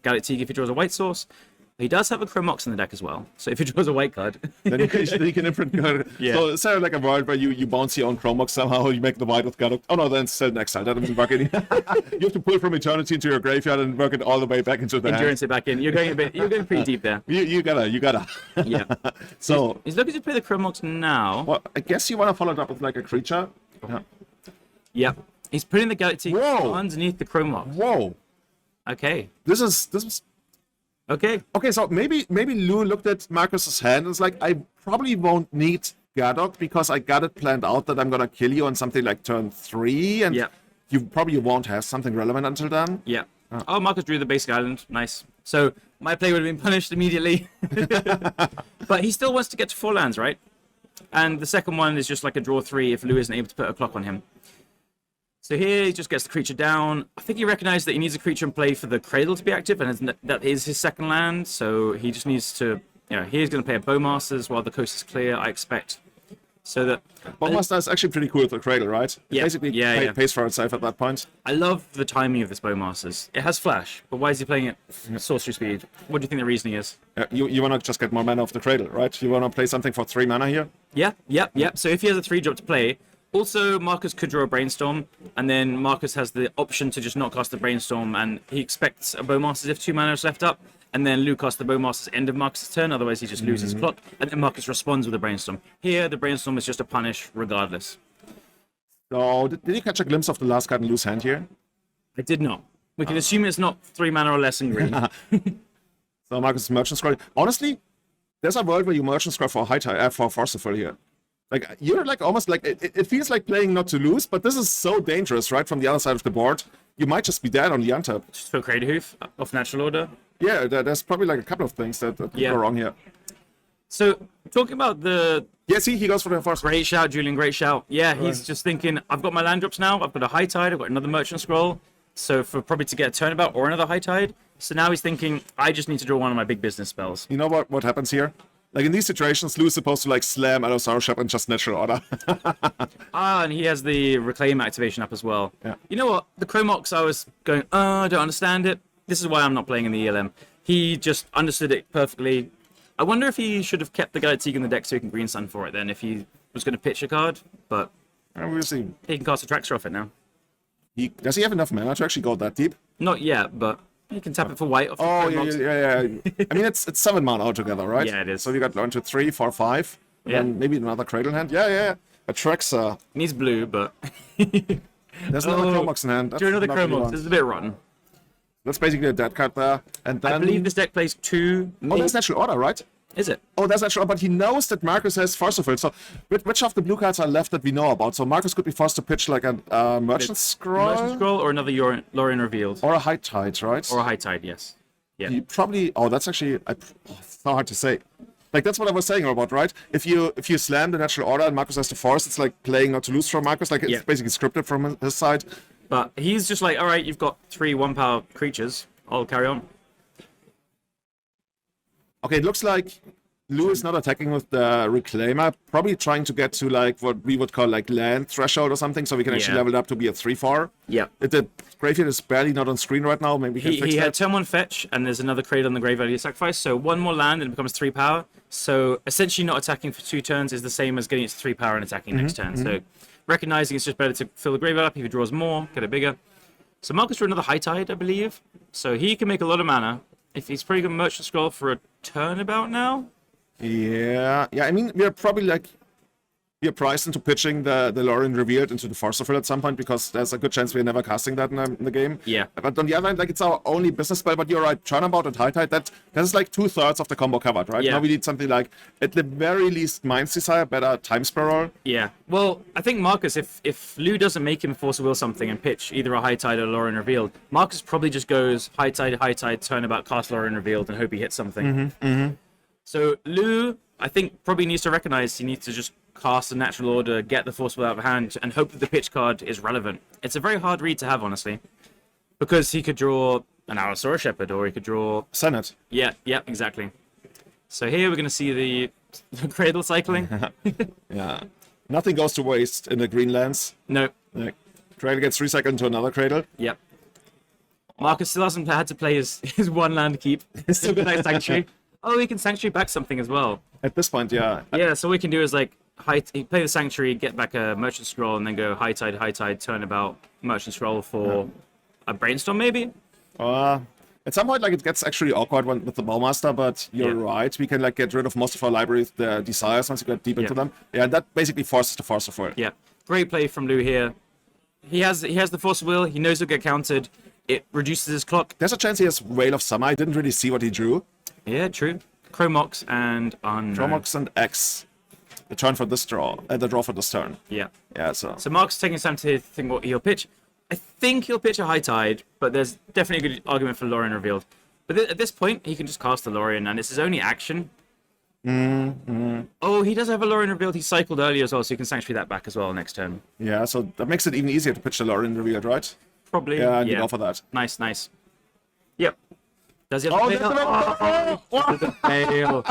Galactic if he draws a white source. He does have a Chromox in the deck as well, so if he draws a white card, then you can imprint card. So is there like a world where you bounce your own Chromox somehow, you make the white with God? Oh no, then it's still next time. That doesn't work any. You have to pull from Eternity into your graveyard and work it all the way back into the Endurance it back in. You're going pretty deep there. You gotta. Yeah. So he's looking to play the Chromox now. Well, I guess you want to follow it up with like a creature. Yeah. He's putting the Galactic underneath the Chromox. Whoa. Okay. This is. Okay, so maybe Lou looked at Marcus's hand and was like, I probably won't need Gadok because I got it planned out that I'm gonna kill you on something like turn 3, and you probably won't have something relevant until then. Yeah. Oh, Marcus drew the basic island. Nice. So my play would have been punished immediately. But he still wants to get to 4 lands, right? And the second one is just like a draw 3 if Lou isn't able to put a clock on him. So here he just gets the creature down. I think he recognized that he needs a creature in play for the Cradle to be active, and that is his second land. So he just needs to, he's going to play a Bowmasters while the coast is clear, I expect. So that Bowmaster is actually pretty cool with the Cradle, right? Yeah. Basically, pays for itself at that point. I love the timing of this Bowmasters. It has flash, but why is he playing it sorcery speed? What do you think the reasoning is? You want to just get more mana off the Cradle, right? You want to play something for 3 mana here? Yeah. So if he has a 3-drop to play. Also, Marcus could draw a Brainstorm, and then Marcus has the option to just not cast the Brainstorm, and he expects a Bowmasters if 2 mana is left up, and then Lou casts the Bowmasters end of Marcus' turn, otherwise he just loses clock, and then Marcus responds with a Brainstorm. Here, the Brainstorm is just a punish regardless. So, did you catch a glimpse of the last card in Lou's hand here? I did not. We can assume it's not 3 mana or less in green. So, Marcus' Merchant Scroll. Honestly, there's a world where you Merchant Scroll for High Tide, for Farcical here. Like, you're like almost like, it feels like playing not to lose, but this is so dangerous, right? From the other side of the board. You might just be dead on the untap. Just for Cradle Hoof off natural order? Yeah, there's probably like a couple of things that go wrong here. So, talking about the... Yeah, see, he goes for the first. Great shout, Julian, great shout. Yeah, he's just thinking, I've got my land drops now, I've got a High Tide, I've got another Merchant Scroll, so for probably to get a turnabout or another High Tide. So now he's thinking, I just need to draw one of my big business spells. You know what happens here? Like, in these situations, Lou's supposed to, like, slam Allosaurus Shop and just natural order. And he has the Reclaim activation up as well. Yeah. You know what? The Chromox, I was going, I don't understand it. This is why I'm not playing in the ELM. He just understood it perfectly. I wonder if he should have kept the Galactic in the deck so he can Green Sun for it then, if he was going to pitch a card, but... We'll see. He can cast a Traxxas off it now. Does he have enough mana to actually go that deep? Not yet, but... You can tap it for white. Yeah. I mean, it's 7 mana altogether, right? Yeah, it is. So you got 1, 2, 3, 4, 5. Yeah. And maybe another Cradle hand. Yeah. A Traxxas. Needs blue, but... There's another Chromox in hand. Drew another Chromox. This is a bit rotten. That's basically a dead card there. And then... I believe this deck plays 2... Oh, that's natural order, right? Is it? Oh, that's natural order, but he knows that Marcus has Farcical. So which of the blue cards are left that we know about? So Marcus could be forced to pitch like a Merchant Scroll? Merchant Scroll or another Lorien Revealed. Or a High Tide, right? Or a High Tide, yes. Yeah. He probably... Oh, that's actually... it's so hard to say. Like, that's what I was saying about, right? If you slam the natural order and Marcus has to force, it's like playing not to lose from Marcus. Like, it's basically scripted from his side. But he's just like, all right, you've got 3 1-power creatures. I'll carry on. Okay, it looks like Lou is not attacking with the Reclaimer, probably trying to get to like what we would call like land threshold or something, so we can actually level it up to be a 3/4. Yeah. The Graveyard is barely not on screen right now. Maybe we can fix He that. had turn 1 fetch, and there's another Cradle on the graveyard you sacrifice, so 1 more land and it becomes 3 power. So essentially not attacking for 2 turns is the same as getting it to 3 power and attacking next turn. So recognizing it's just better to fill the graveyard up. If he draws more, get it bigger. So Marcus drew another High Tide, I believe. So he can make a lot of mana. If he's probably going to Merchant Scroll for a turnabout now. Yeah, I mean, we're probably like we're priced into pitching the Lorien Revealed into the Force of Will at some point, because there's a good chance we're never casting that in the game. Yeah. But on the other hand, like, it's our only business spell, but you're right, Turnabout and High Tide, that is like 2/3 of the combo covered, right? Yeah. Now we need something like, at the very least, Mind's Desire, better Time Spiral. Yeah. Well, I think Marcus, if Lou doesn't make him Force of Will something and pitch either a High Tide or Lorien Revealed, Marcus probably just goes High Tide, turnabout, cast Lorien Revealed, and hope he hits something. So Lou, I think, probably needs to recognize he needs to just cast a Natural Order, get the Force Will out of hand, and hope that the pitch card is relevant. It's a very hard read to have, honestly, because he could draw an Allosaurus Shepherd, or he could draw... Senate. Yeah, exactly. So here we're going to see the Cradle cycling. Yeah. Nothing goes to waste in the green lands. No. Like, Cradle gets recycled into another Cradle. Yep. Marcus still hasn't had to play his one land keep. He's still got that Sanctuary. Oh, he can Sanctuary back something as well. At this point, yeah. Yeah, so all we can do is like play the Sanctuary, get back a Merchant Scroll, and then go High Tide, turnabout, Merchant Scroll for a Brainstorm maybe? At some point, like, it gets actually awkward with the Bowmaster, but you're right. We can like get rid of most of our library with the Desires once you get deep into them. Yeah, and that basically forces the Force of Will. Yeah, great play from Lou here. He has the Force of Will. He knows he'll get countered. It reduces his clock. There's a chance he has Whale of Summer. I didn't really see what he drew. Yeah, true. Chromox and Chromox and X. The turn for this draw. The draw for this turn. Yeah. Yeah, so Mark's taking his time to think what he'll pitch. I think he'll pitch a High Tide, but there's definitely a good argument for Lorien Revealed. But at this point, he can just cast the Lorien, and it's his only action. Oh, he does have a Lorien Revealed. He cycled earlier as well, so he can Sanctuary that back as well next turn. Yeah, so that makes it even easier to pitch the Lorien Revealed, right? Probably. Yeah, and you go for that. Nice. Yep. Does he have the fail?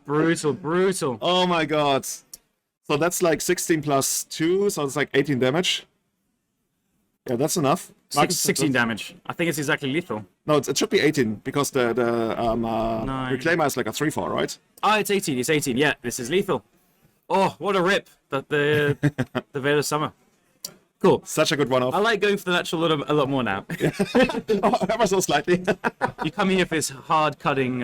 Brutal. Oh my god. So that's like 16 plus 2, so it's like 18 damage. Yeah, that's enough. 16 damage. I think it's exactly lethal. No, it should be 18, because the Reclaimer is like a 3/4, right? Oh, it's 18. It's 18. Yeah, this is lethal. Oh, what a rip. The Veil of Summer. Cool. Such a good one-off. I like going for the natural a lot more now. Oh, ever so slightly. You come here for this hard-cutting...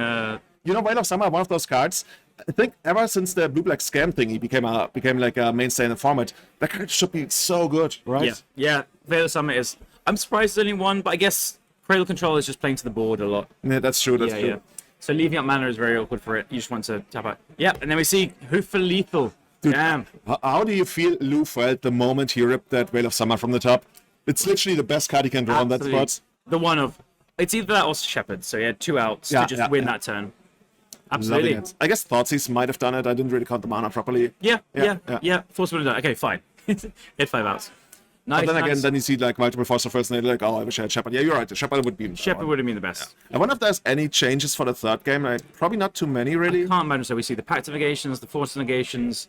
You know, Veil of Summer, one of those cards, I think ever since the blue-black scam thingy became like a mainstay in the format, that card should be so good, right? Yeah. Veil of Summer is... I'm surprised there's only one, but I guess Cradle Control is just playing to the board a lot. Yeah, that's true, that's true. Yeah. So leaving up mana is very awkward for it. You just want to tap out. Yeah, and then we see Hoof for lethal. Dude, damn. How do you feel Lou felt the moment he ripped that Veil of Summer from the top? It's literally the best card he can draw on that spot. The one of... It's either that or Shepherd, so he had 2 outs to just win that turn. Absolutely. I guess Thoughtseize might have done it. I didn't really count the mana properly. Yeah. Force would have done it. Okay, fine. He had 5 outs. Nice, but then again, then you see like multiple Force of Wills and they're like, oh, I wish I had Shepherd. Yeah, you're right. The Shepherd would be... Shepherd would have been the best. I wonder if there's any changes for the third game. Like, probably not too many, really. I can't imagine. So we see the Pact of Negations, the Force of Negations,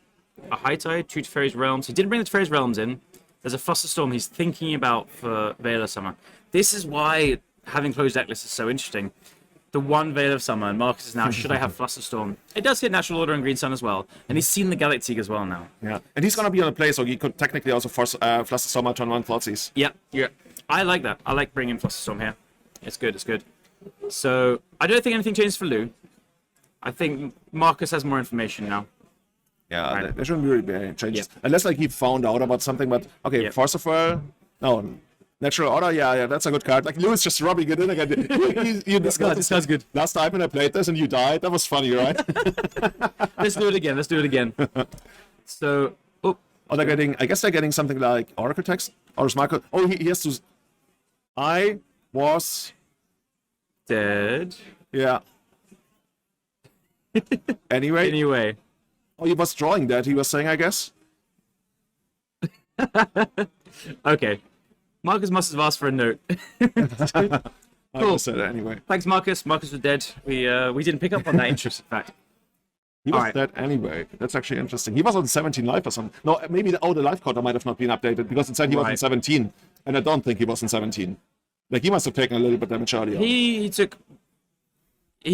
a High Tide, 2 Teferi's Realms. He didn't bring the Teferi's Realms in. There's a Flusterstorm he's thinking about for Veil of Summer. This is why having closed deck lists is so interesting. The one Veil of Summer, and Marcus is now, should I have Flusterstorm? It does hit Natural Order and Green Sun as well, and he's seen the Galactic as well now. Yeah, and he's going to be on a play, so he could technically also force Flusterstorm out on 1 Thoughtseize. Yeah. I like that. I like bringing Flusterstorm here. It's good. So, I don't think anything changes for Lou. I think Marcus has more information now. Yeah, right. There shouldn't really be any changes. Unless like he found out about something, but okay, Force of Will, no, Natural Order, yeah, that's a good card. Like, Lewis just rubbing it in again. This card's good. Last time when I played this and you died, that was funny, right? Let's do it again. So, I guess they're getting something like Oracle Text? Or is Michael... Oh, he has to... I was... dead. Yeah. Anyway. Oh, he was drawing that, he was saying, I guess. Okay. Marcus must have asked for a note. Cool. I said it anyway. Thanks, Marcus. Marcus was dead. We didn't pick up on that interesting fact. He was dead anyway. That's actually interesting. He was on 17 life or something. No, maybe the life counter might have not been updated because it said he was on 17, and I don't think he was on 17. Like, he must have taken a little bit damage earlier. He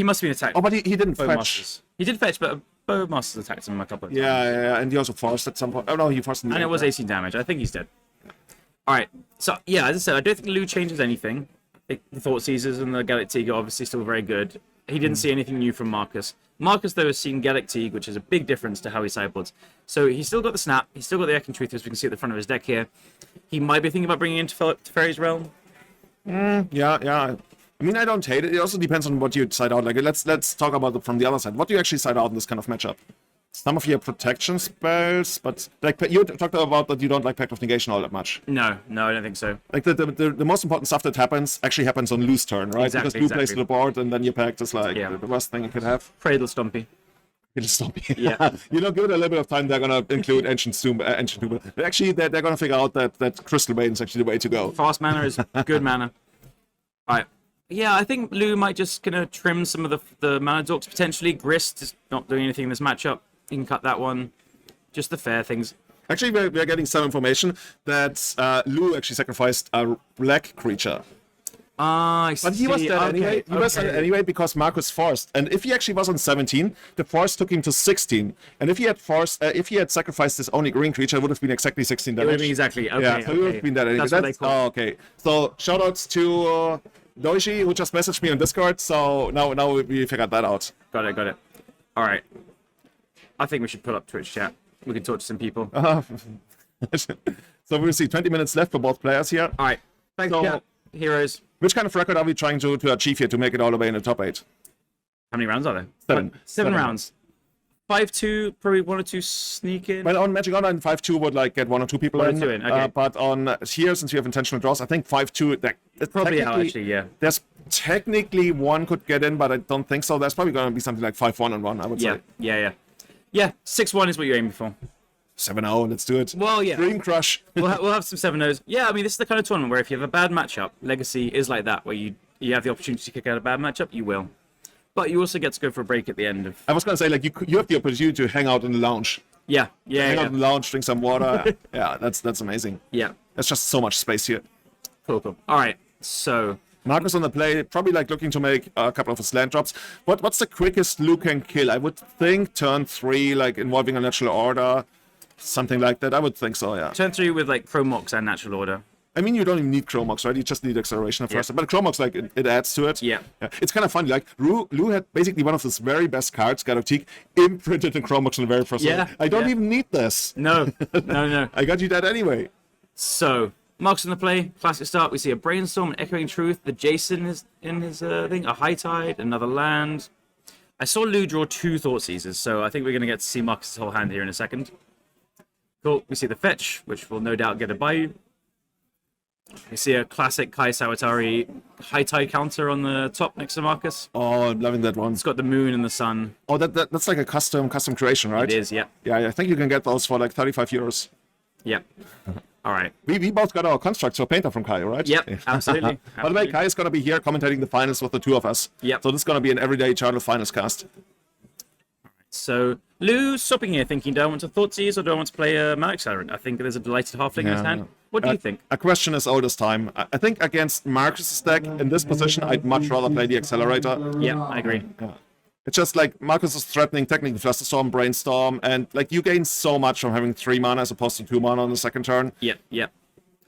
must have been attacked. Oh, but he didn't fetch. Masters. He did fetch, but Bowmasters attacked him a couple of times. Yeah, and he also forced at some point. Oh no, he forced. And it was 18 damage. I think he's dead. All right. So yeah, as I said, I don't think Lu changes anything. I think the Thought Seizers and the Galactic are obviously still very good. He didn't see anything new from Marcus. Marcus, though, has seen Galactic, which is a big difference to how he sideboards. So he's still got the Snap. He's still got the Echoing Truth, as we can see at the front of his deck here. He might be thinking about bringing into Teferi's Realm. Yeah. I mean, I don't hate it. It also depends on what you side out. Like, let's talk about it from the other side. What do you actually side out in this kind of matchup? Some of your protection spells, but like you talked about that you don't like Pact of Negation all that much. No, I don't think so. Like the most important stuff that happens actually happens on Lu's turn, right? Exactly, because Lu plays to the board, and then your Pact is like the worst thing you could have. Cradle Stompy. Yeah. You know, give it a little bit of time. They're gonna include Ancient Tomb. Actually, they're gonna figure out that Crystal Maiden is actually the way to go. Fast mana is good mana. All right. Yeah, I think Lu might just kind of trim some of the mana dorks potentially. Grist is not doing anything in this matchup. You can cut that one. Just the fair things. Actually, we're getting some information that Lu actually sacrificed a black creature. I see. But he was dead anyway. He was dead anyway because Marcus forced. And if he actually was on 17, the force took him to 16. And if he had sacrificed his only green creature, it would have been exactly 16 damage. It would have been exactly. Okay, yeah, so he would have been dead anyway. Okay. So shoutouts to Doishi, who just messaged me on Discord. So now we figured that out. Got it. All right. I think we should put up Twitch chat. We can talk to some people. So we'll see 20 minutes left for both players here. All right. Thanks, chat. Heroes. Which kind of record are we trying to achieve here to make it all the way in the top 8? How many rounds are there? 7. 7 rounds. 5-2, probably 1 or 2 sneak in. Well, on Magic Online, 5-2 would like get 1 or 2 people in. Okay. But on here, since we have intentional draws, I think 5-2. That's probably how actually, yeah. There's technically 1 could get in, but I don't think so. There's probably going to be something like 5-1 and 1, I would say. Yeah, 6-1 is what you're aiming for. 7-0, let's do it. Well, yeah. Dream Crush. we'll have some 7-0s. Yeah, I mean, this is the kind of tournament where if you have a bad matchup, Legacy is like that, where you have the opportunity to kick out a bad matchup, you will. But you also get to go for a break at the end of... I was going to say, like, you have the opportunity to hang out in the lounge. Hang out in the lounge, drink some water. Yeah, that's amazing. Yeah. There's just so much space here. Cool. All right, so... Marcus on the play, probably like looking to make a couple of his land drops. What's the quickest Lu can kill? I would think turn 3, like involving a natural order, something like that. I would think so, yeah. Turn 3 with like Chromox and natural order. I mean, you don't even need Chromox, right? You just need acceleration at first. But Chromox, like, it adds to it. Yeah. It's kind of funny. Like, Lu had basically one of his very best cards, Galactic, imprinted in Chromox in the very first one. I don't even need this. No. I got you that anyway. So... Marks on the play, classic start. We see a Brainstorm, an Echoing Truth. The Jason is in his thing, a High Tide, another land. I saw Lu draw 2 Thought Seizers, so I think we're going to get to see Marcus' whole hand here in a second. Cool. We see the Fetch, which will no doubt get a Bayou. We see a classic Kai Sawatari High Tide counter on the top next to Marcus. Oh, I'm loving that one. It's got the moon and the sun. Oh, that's like a custom creation, right? It is, yeah. Yeah, I think you can get those for like 35 euros. Yep. All right. We both got our constructs for Painter from Kai, right? Yep, absolutely. By the way, Kai is going to be here commentating the finals with the 2 of us. Yep. So this is going to be an everyday Charlotte finals cast. So, Lu stopping here thinking, do I want to Thought Seize or do I want to play a Mana Accelerant? I think there's a Delighted Halfling in his hand. What do you think? A question as old as time. I think against Marcus' deck, in this position, I'd much rather play the Accelerator. Yeah, I agree. Yeah. It's just like Marcus is threatening technically Flusterstorm, Brainstorm, and like you gain so much from having 3 mana as opposed to 2 mana on the second turn. Yep.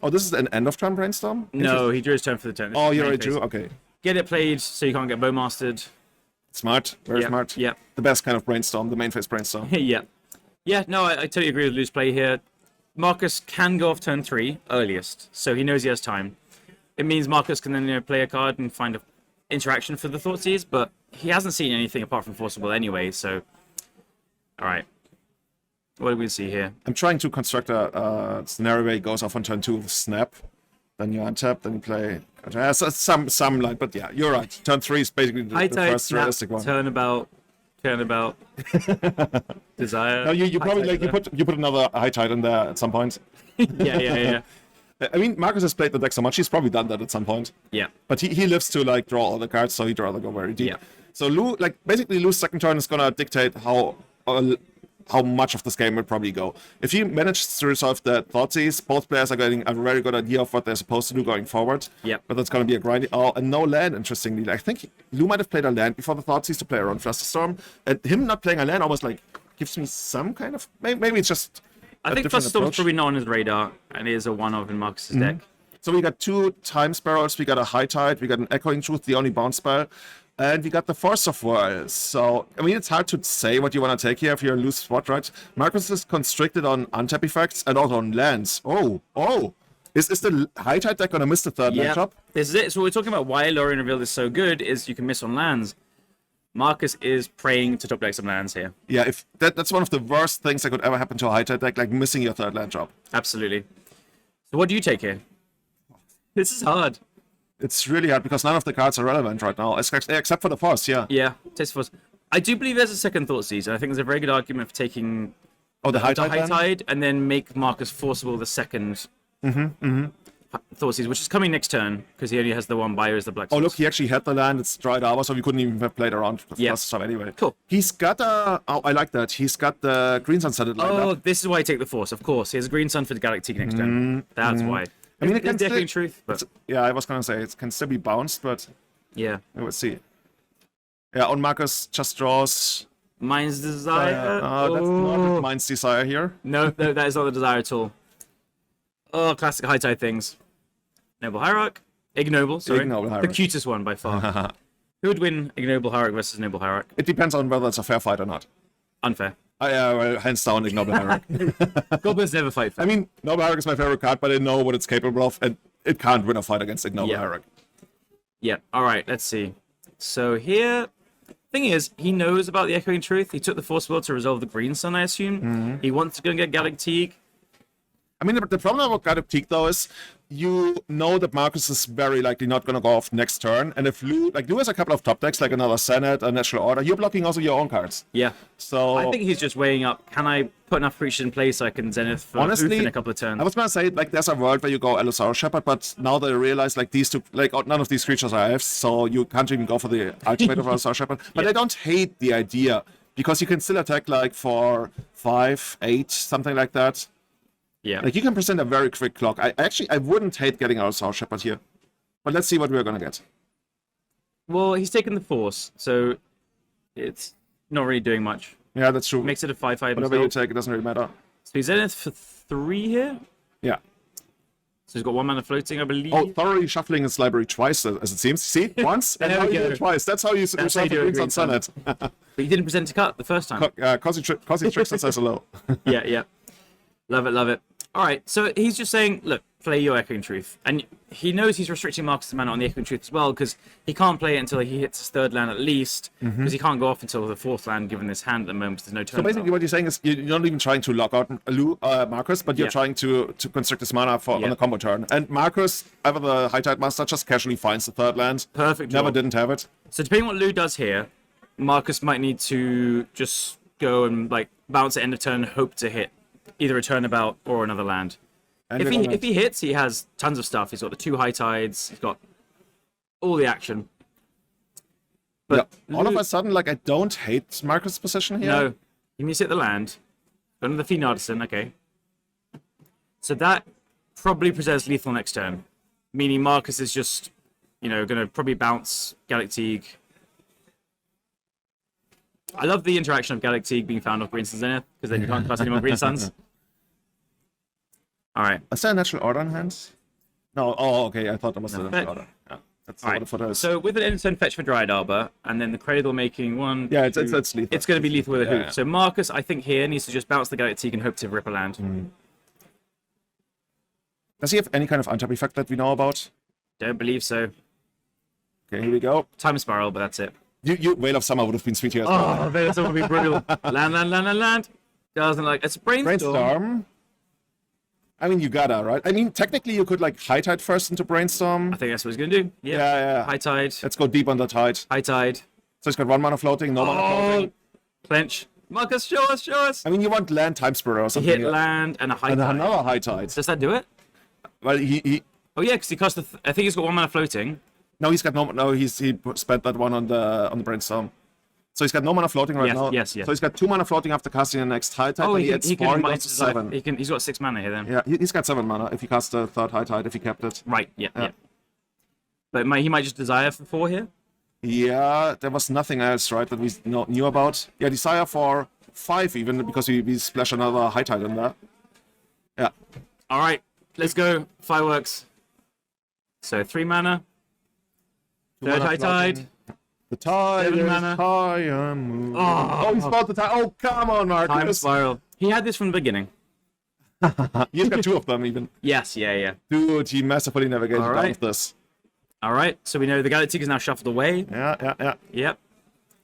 Oh, this is an end of turn Brainstorm? No, he drew his turn for the turn. Oh, you already drew? Okay. Get it played so you can't get Bowmastered. Smart. Very smart. Yeah. The best kind of Brainstorm, the main phase Brainstorm. Yeah, no, I totally agree with Lu's play here. Marcus can go off turn 3 earliest, so he knows he has time. It means Marcus can then play a card and find an interaction for the Thought Seize, but he hasn't seen anything apart from Forcible anyway, so... Alright. What do we see here? I'm trying to construct a scenario where he goes off on turn 2 with Snap. Then you untap, then you play... some like, but yeah, you're right. Turn 3 is basically the first realistic one. Turnabout. Desire. No, you probably like you put another High Tide in there at some point. Yeah. I mean, Marcus has played the deck so much, he's probably done that at some point. Yeah. But he lives to draw all the cards, so he'd rather go very deep. Yeah. So basically Lu's second turn is gonna dictate how how much of this game will probably go. If he manages to resolve the Thoughtseize, both players are getting a very good idea of what they're supposed to do going forward. Yep. But that's going to be a grindy. Oh, and no land, interestingly. I think Lou might have played a land before the Thoughtseize to play around Flusterstorm. And him not playing a land almost like gives me some kind of... Maybe it's just I think Flusterstorm's probably not on his radar, and it is a one-of in Marcus's deck. So we got 2 Time Sparrows, we got a High Tide, we got an Echoing Truth, the only bounce spell, and we got the Force of Will. So, I mean, it's hard to say what you want to take here if you're a loose spot, right? Marcus is constricted on untap effects and also on lands. Oh! Is the High Tide deck going to miss the third land drop? This is it. So we're talking about why Lorien Revealed is so good, is you can miss on lands. Marcus is praying to top deck some lands here. Yeah, if that's one of the worst things that could ever happen to a High Tide deck, like missing your third land drop. Absolutely. So what do you take here? This is hard. It's really hard because none of the cards are relevant right now, except for the Force, yeah. Yeah, Taste Force. I do believe there's a second Thoughtseize, and I think there's a very good argument for taking the High Tide and then make Marcus forcible the second Thoughtseize, which is coming next turn, because he only has the one buyer as the Black Source. Oh, look, he actually had the land. It's Dried Arbor, so we couldn't even have played around with plus stuff anyway. Cool. He's got a... Oh, I like that. He's got the Green Sun set it lined up. This is why I take the Force, of course. He has a Green Sun for the Galactic next turn. That's why. I mean, it can definitely still... truth, but... Yeah, I was going to say, it can still be bounced, but... Yeah. We'll see. Yeah, on Marcus just draws... Mind's Desire. That's not Mind's Desire here. No, that is not the Desire at all. Oh, classic High Tide things. Noble Hierarch. Ignoble, sorry. Ignoble Hierarch. The cutest one by far. Who would win Ignoble Hierarch versus Noble Hierarch? It depends on whether it's a fair fight or not. Unfair. Well, hands down, Ignoble Hierarch. Goblins never fight fair. I mean, Noble Hierarch is my favorite card, but I know what it's capable of, and it can't win a fight against Ignoble Hierarch. Yeah, alright, let's see. So here... Thing is, he knows about the Echoing Truth. He took the Force Will to resolve the Green Sun, I assume. He wants to go and get Galactic. I mean, the problem about Galactic, though, is you know that Marcus is very likely not going to go off next turn. And if Lou has a couple of top decks, like another Senate, a Natural Order, you're blocking also your own cards. Yeah. So I think he's just weighing up, can I put enough creatures in place so I can Zenith for honestly, in a couple of turns? I was going to say, like, there's a world where you go Allosaurus Shepherd, but now they realize, like, these two, like, none of these creatures are Fs, so you can't even go for the ultimate of Allosaurus Shepherd. But I don't hate the idea, because you can still attack, like, for 5, 8, something like that. Yeah. Like, you can present a very quick clock. I wouldn't hate getting Allosaurus Shepherd here. But let's see what we're going to get. Well, he's taken the Force, so it's not really doing much. Yeah, that's true. Makes it a 5/5. Whatever you take, it doesn't really matter. So he's Zenith for 3 here? Yeah. So he's got 1 mana floating, I believe. Oh, thoroughly shuffling his library twice, as it seems. See? Once, and now you do it twice. That's how you resolve the Green Sun Senate. But he didn't present a cut the first time. Cosy Trickster says hello. Yeah. Love it, love it. All right, so he's just saying, look, play your Echoing Truth. And he knows he's restricting Marcus' mana on the Echoing Truth as well, because he can't play it until he hits his third land at least, because he can't go off until the fourth land, given this hand at the moment, there's no turn. So basically what you're saying is you're not even trying to lock out Marcus, but you're trying to constrict his mana on the combo turn. And Marcus, ever the High Tide Master, just casually finds the third land. Perfect. Never didn't have it. So depending on what Lou does here, Marcus might need to just go and like bounce at end of turn, hope to hit either a turnabout or another land. And if he hits, he has tons of stuff. He's got the 2 High Tides. He's got all the action. But all of a sudden, like, I don't hate Marcus' position here. No. He needs to hit the land. Go to the Fiend Artisan, okay. So that probably presents lethal next turn. Meaning Marcus is just, going to probably bounce Galactic. I love the interaction of Galactic being found off Green Sun Zenith, because then you can't cast any more Green Suns. Alright. Is there a Natural Order in hands? No, okay, I thought there was a Natural Order. Yeah, that's what it is. So with an end turn fetch for Dried Arbor, and then the Cradle making 1. Yeah, 2, it's lethal. It's going to be lethal with a hoop. Yeah. So Marcus, I think here, needs to just bounce the Galactic and hope to rip a land. Does he have any kind of untap effect that we know about? Don't believe so. Okay, here we go. Time Spiral, but that's it. Veil of Summer would have been sweet here as well. Oh, Veil of Summer would be brutal. land. Doesn't like... It's a Brainstorm. I mean, you gotta, right? I mean, technically, you could, like, High Tide first into Brainstorm. I think that's what he's gonna do. Yeah. High Tide. Let's go deep on the Tide. High Tide. So he's got 1 mana floating, no mana floating. Clench. Marcus, show us. I mean, you want land Time Spirit or something. He hit land and a High Tide. And another High Tide. Does that do it? Well, he... Oh, yeah, because he cost the... I think he's got 1 mana floating. No, he's got no... No, he spent that one on the Brainstorm. So he's got no mana floating right now. Yes. So he's got 2 mana floating after casting the next high tide. Oh, and he adds can 4, he minus goes to desire. 7. He's got 6 mana here then. Yeah, he's got 7 mana if he casts the 3rd high tide, if he kept it. Right, yeah. But he might just desire for 4 here? Yeah, there was nothing else, right, that we knew about. Yeah, desire for 5 even, because we splash another high tide in there. Yeah. Alright, let's go. Fireworks. So 3 mana. 3rd high tide. The tide 7 is mana. high and moving. Oh, He's about the tide. Oh, come on, Time Marcus. spiral. He had this from the beginning. He's got 2 of them even. Yes, yeah. Dude, he masterfully navigated All down right. with this. Alright, so we know the Galactic is now shuffled away. Yeah. Yep.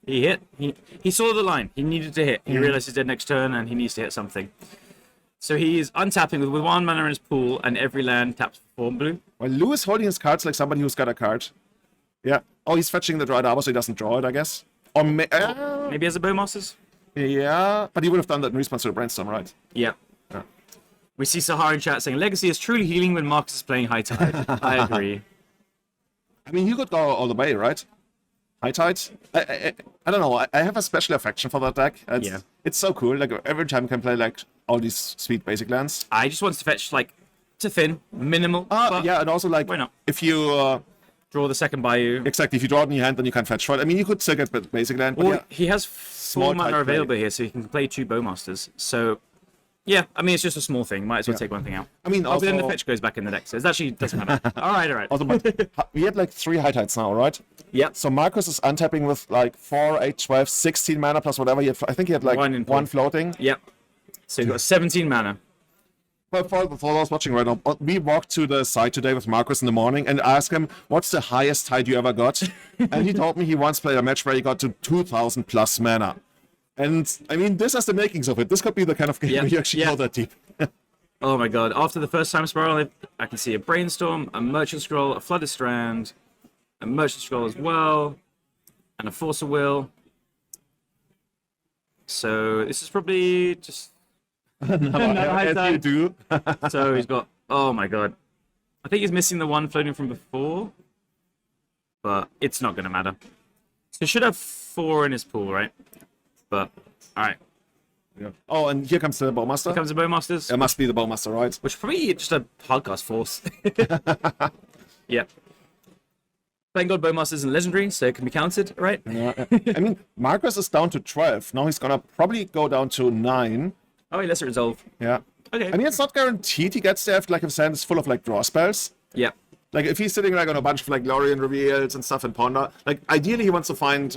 He hit. He saw the line. He needed to hit. He realized he's dead next turn and he needs to hit something. So he's untapping with 1 mana in his pool and every land taps for 4 blue. Well, Lou is holding his cards like somebody who's got a card. Yeah. Oh, he's fetching the Dried Arbor so he doesn't draw it, I guess. Or Maybe as a Bowmasters? yeah, but he would have done that in response to the Brainstorm, right? Yeah. Yeah. We see Sahara in chat saying, Legacy is truly healing when Marcus is playing High Tide. I agree. I mean, he could go all the way, right? High Tide? I don't know. I have a special affection for that deck. It's so cool. Like, every time you can play, like, all these sweet basic lands. I just want to fetch, like, to thin, minimal. But Yeah, and also, like, why not? if you... Draw the second Bayou. exactly, if you draw it in your hand, then you can fetch for it. I mean, you could still get basic land, but Or yeah. he has 4 Small mana type available play. here, so he can play 2 Bowmasters. So, yeah, I mean, it's just a small thing. Might as well Yeah. take one thing out. I mean, But then the also- fetch goes back in the deck, so it actually doesn't matter. all right. Also, but we had, like, 3 high tides now, right? Yep. So Marcus is untapping with, like, 4, 8, 12, 16 mana plus whatever. I think he had, like, One in one pool. floating. Yep. So you've got 17 mana. But for those watching right now, we walked to the site today with Marcus in the morning and asked him, what's the highest tide you ever got? And he told me he once played a match where he got to 2,000 plus mana. And, I mean, this has the makings of it. This could be the kind of game Yeah, where you actually yeah. go that deep. Oh my god. After the first time spiral, I can see a Brainstorm, a Merchant Scroll, a Flooded Strand, a Merchant Scroll as well, and a Force of Will. So this is probably just... As you do. So he's got... Oh my god. I think he's missing the one floating from before. But it's not going to matter. So he should have 4 in his pool, right? But, alright. Yeah. Oh, and here comes the Bowmaster. Here comes the Bowmasters. It must be the Bowmaster, right? Which is probably just a hardcast force. Yeah. Thank God Bowmaster isn't legendary, so it can be counted, right? Yeah. I mean, Marcus is down to 12. Now he's gonna probably go down to 9. Oh, wait, let's resolve. Yeah. Okay. I mean, it's not guaranteed he gets there if, like, his hand is full of, like, draw spells. Yeah. Like, if he's sitting, like, on a bunch of, like, Lorien reveals and stuff in Ponder, like, ideally he wants to find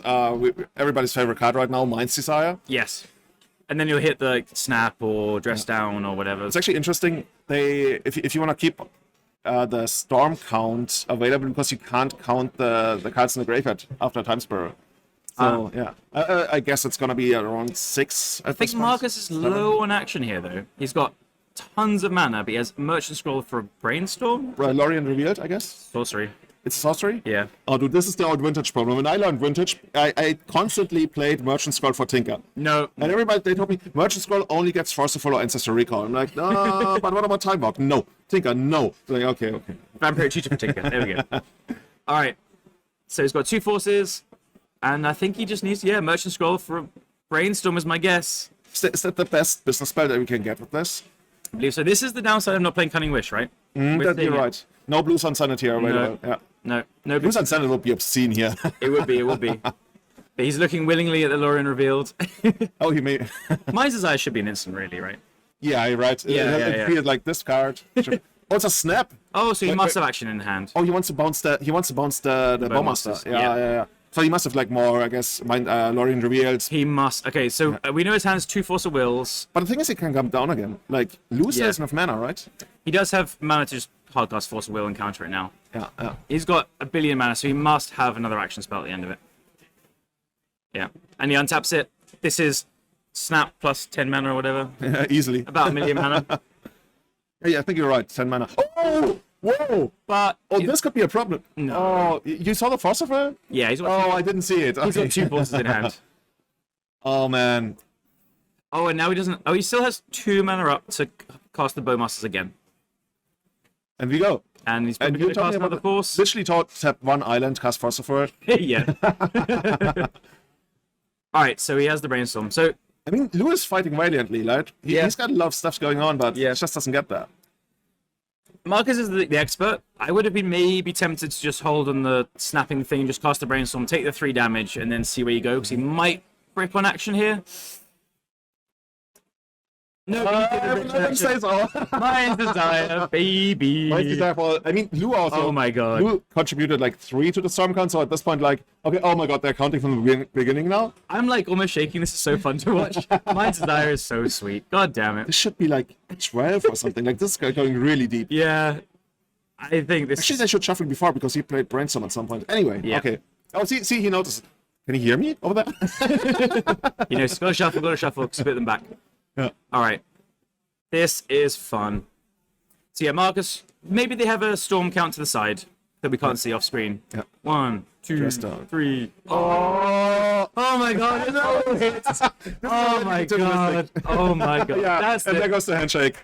everybody's favorite card right now, Mind's Desire. Yes. And then you'll hit the like, snap or dress down or whatever. It's actually interesting. If you want to keep the storm count available, because you can't count the cards in the graveyard after a time spiral. So yeah, I guess it's gonna be around 6. I think Marcus is low on action here, though. He's got tons of mana, but he has Merchant Scroll for a Brainstorm. Lorien revealed, I guess. Sorcery. It's sorcery. Yeah. Oh, dude, this is the old Vintage problem. When I learned Vintage, I constantly played Merchant Scroll for Tinker. No. And everybody, they told me, Merchant Scroll only gets Forceful or Ancestor Recall. I'm like, no, but what about Time Walk? No. Tinker, no. Like, okay. Vampire Tutor for Tinker. There we go. All right. So he's got 2 forces, and I think he just needs, Merchant Scroll for a Brainstorm is my guess. Is that the best business spell that we can get with this? I believe so. This is the downside of not playing Cunning Wish, right? That you're right. No Blue Sun Sanity are available. Yeah. No. Blue Sun Sanity would be obscene here. It would be. But he's looking willingly at the Lorien revealed. Oh, he may. Mind's Desire should be an instant, really, right? Yeah, you're right. Yeah. It feels like this card. Sure. Oh, it's a snap. Oh, so he Wait, must wait. have action in hand. Oh, he wants to bounce the Bowmaster. Bowmasters, Yeah. So he must have like more, I guess, Lorien reveals. He must. Okay, so we know his hand has 2 Force of Wills. But the thing is, he can come down again. Like, lose Yeah. has enough mana, right? He does have mana to just hardcast Force of Will and counter it now. Yeah. He's got a billion mana, so he must have another action spell at the end of it. Yeah. And he untaps it. This is Snap plus 10 mana or whatever. Easily. About a million mana. Yeah, I think you're right. 10 mana. Oh! Whoa! But This could be a problem. No. Oh, you saw the Philosopher? yeah, he's got Oh, I didn't see it. he's got 2 forces in hand. Oh, man. Oh, and now he doesn't. Oh, he still has 2 mana up to cast the Bowmasters again. And we go. And he's And probably you going to told cast me another about force. literally tap 1 island, cast Philosopher. Yeah. All right, so he has the brainstorm. So I mean, Lou is fighting valiantly, right? He's got a lot of stuff going on, but he just doesn't get that. Marcus is the expert. I would have been maybe tempted to just hold on the snapping thing, just cast a brainstorm, take the 3 damage, and then see where you go, because he might rip on action here. No, Mine's Desire, baby. Mine's Desire for, I mean, Lou also. Oh my god. Lou contributed like 3 to the Stormcon, so at this point, like, okay, oh my god, they're counting from the beginning now. I'm like almost shaking. This is so fun to watch. Mine's Desire is so sweet. God damn it. This should be like 12 or something. Like, this is going really deep. Yeah. I think this. Actually, they should shuffle before because he played Brainstorm at some point. Anyway, okay. Oh, see, he noticed. Can he hear me over there? You know, go to shuffle, split them back. Yeah. All right. This is fun. So yeah, Marcus, maybe they have a storm count to the side that we can't see off screen. Yeah. 1, 2, 3. Oh my god. Oh my god. Oh my god. Yeah, and there goes the handshake.